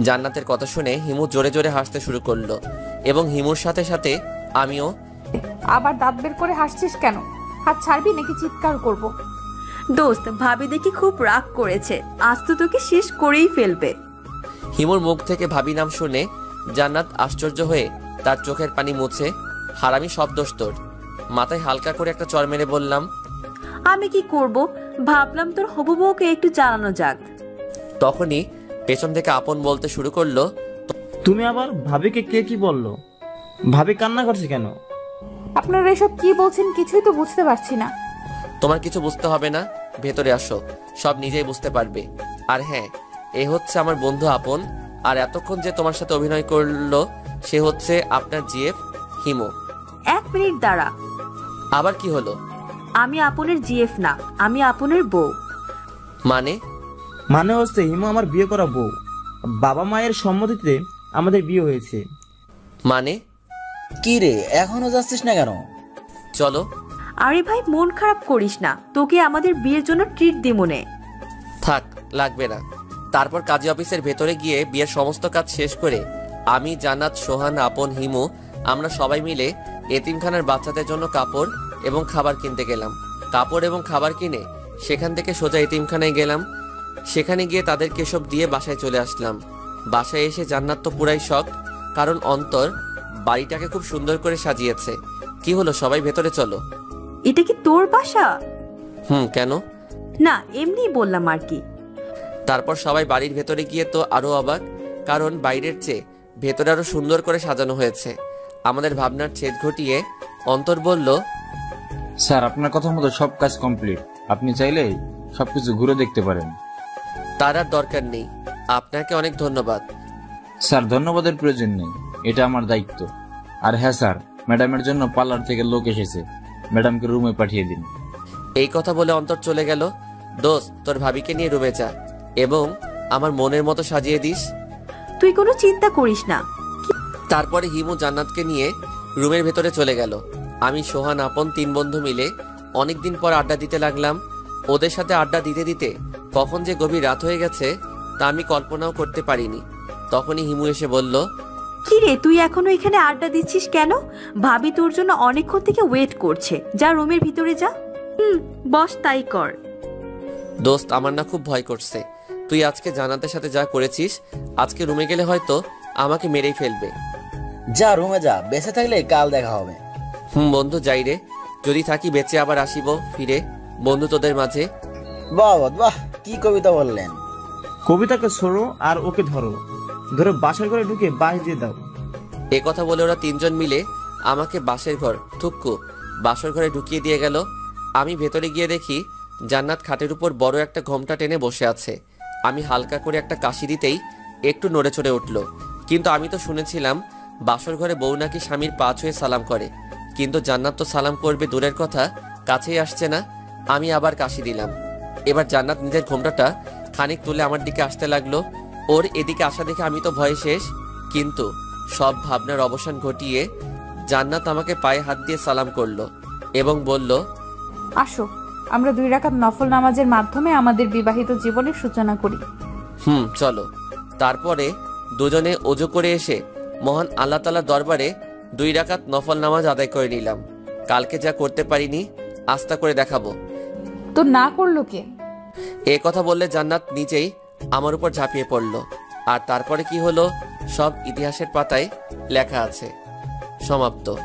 জান্নাতের কথা শুনে হিমু জোরে জোরে হাসতে শুরু করলো এবং হিমুর সাথে সাথে আমিও। আবার দাঁত বের করে হাসছিস কেন? হাত ছাড়বি নাকি চিৎকার করব? দোস্ত, ভাবি দেখি খুব রাগ করেছে, আজ তো তোকে শেষ করেই ফেলবে। হিমুর মুখ থেকে ভাবি নাম শুনে জান্নাত আশ্চর্য হয়ে তার চোখের পানি মুছে, হারামি সব দোষ তোর। মাথায় হালকা করে একটা চড় মেরে বললাম, আমি কি করব? ভাবলাম তোর হবু বউকে একটু জ্বালানো যাক। তখনই পেছন থেকে আপন বলতে শুরু করলো, তুমি আবার ভাবিকে কে কি বললো? ভাবি কান্না করছে কেন? আপনারা এসব কি বলছেন কিছুই তো বুঝতে পারছি না। তোমার কিছু বুঝতে হবে না, ভেতরে আসো, সব নিজেই বুঝতে পারবে। আর হ্যাঁ, এ হচ্ছে আমার বন্ধু আপন, আর এতক্ষণ যে তোমার সাথে অভিনয় করলো সে হচ্ছে আপনার জিএফ হিমু। এক মিনিট দাঁড়া। আবার কি হলো? আমি আপনের জিএফ না, আমি আপনের বউ। মানে হচ্ছে হিমু আমার বিয়ে করা বউ। বাবা মায়ের সম্মতিতে আমাদের বিয়ে হয়েছে। মানে কি রে, এখনো যাচ্ছিস না কেন? চলো। আরে ভাই, মন খারাপ করিস না, তোকে আমাদের বিয়ের জন্য ট্রিট দিমনে। থাক, লাগবে না। তারপর কাজী অফিসের ভেতরে গিয়ে বিয়ের সমস্ত কাজ শেষ করে আমি, জান্নাত, সোহান, আপন, হিমু আমরা সবাই মিলে এতিমখানার বাচ্চাদের জন্য কাপড় এবং খাবার কিনতে গেলাম। কাপড় এবং খাবার কিনে সেখান থেকে সোজা এতিমখানায় গেলাম। সেখানে গিয়ে তাদেরকে সব দিয়ে বাসায় চলে আসলাম। বাসায় এসে জান্নাত তো পুরাই শক, কারণ অন্তর বাড়িটাকে খুব সুন্দর করে সাজিয়েছে। কি হলো, সবাই ভেতরে চলো। এটা কি তোর বাসা? কেন? না, এমনি বললাম আর কি। তারপর সবাই বাড়ির ভেতরে গিয়ে তো আরো অবাক, কারণ বাইরের চেয়ে ভেতরে আরো সুন্দর করে সাজানো হয়েছে। আমাদের ভাবনার ছেদ ঘটিয়ে অন্তর বলল, স্যার, আপনার কথা মতো সব কাজ কমপ্লিট, আপনি চাইলেই সবকিছু ঘুরে দেখতে পারেন। তার আর দরকার নেই, আপনাকে অনেক ধন্যবাদ। স্যার, ধন্যবাদের প্রয়োজন নেই, এটা আমার দায়িত্ব। আর হ্যাঁ স্যার, ম্যাডামের জন্য পার্লার থেকে লোক এসেছে, ম্যাডামকে রুমে পাঠিয়ে দিন। এই কথা বলে অন্তর চলে গেল। দোস্ত, তোর ভাবিকে নিয়ে রুমে যা এবং আমার মনের মতো সাজিয়ে দিস। তুই কোনো চিন্তা করিস না। তারপরে হিমু জান্নাতকে নিয়ে রুমের ভেতরে চলে গেল। আমি, সোহান, আপন 3 বন্ধু মিলে অনেকদিন পর আড্ডা দিতে লাগলাম। ওদের সাথে আড্ডা দিতে দিতে কখন যে গভীর রাত হয়ে গেছে তা আমি কল্পনাও করতে পারিনি। তখনই হিমু এসে বলল, কি রে, তুই এখনো এখানে আড্ডা দিচ্ছিস কেন? ভাবি তোর জন্য অনেকক্ষণ থেকে ওয়েট করছে, যা রুমের ভিতরে যা। বস, তাই কর। দোস্ত, আমার না খুব ভয় করছে। তুই আজকে জান্নাতের সাথে যা করেছিস, আজকে রুমে গেলে হয়তো আমাকে মেরেই ফেলবে। যা রুমে যা, বেঁচে থাকলে কাল দেখা হবে। বন্ধু, যাই রে, যদি থাকি বেঁচে আবার আসিব ফিরে বন্ধু তোদের মাঝে। বাহ বাহ, কি কবিতা বললেন। কবিতাকে সরো আর ওকে ধরো, ধরে বাসার ঘরে ঢুকে বাঁশ দিয়ে দাও। এ কথা বলে ওরা 3 জন মিলে আমাকে বাসের ঘর থুক্কু বাসর ঘরে ঢুকিয়ে দিয়ে গেল। আমি ভেতরে গিয়ে দেখি জান্নাত খাটের উপর বড় একটা ঘোমটা টেনে বসে আছে। আমি হালকা করে একটা কাশি দিতেই একটু নড়ে চড়ে উঠল। কিন্তু আমি তো শুনেছিলাম বাসর ঘরে বউ নাকি স্বামীর পা ছুঁয়ে সালাম করে, কিন্তু জান্নাত তো সালাম করবে দূরের কথা, কাছেই আসছে না। আমি আবার কাশি দিলাম। এবার জান্নাত নিজের ঘোমটাটা খানিক তুলে আমার দিকে আসতে লাগলো। ওর এদিকে আসা দেখে আমি তো ভয়ে শেষ, কিন্তু সব ভাবনার অবসান ঘটিয়ে জান্নাত আমাকে পায়ে হাত দিয়ে সালাম করলো এবং বলল, আসো, আমরা 2 রাকাত নফল নামাজের মাধ্যমে আমাদের বিবাহিত জীবনের সূচনা করি। চলো। তারপরে দুজনে ওযু করে এসে মহান আল্লাহ তাআলার দরবারে 2 রাকাত নফল নামাজ আদায় করে নিলাম। কালকে যা করতে পারিনি আস্তা করে দেখাবো। তো না করলো কে? এ কথা বললে জান্নাত নিজেই আমার উপর ঝাঁপিয়ে পড়ল। আর তারপরে কি হলো সব ইতিহাসের পাতায় লেখা আছে। সমাপ্ত।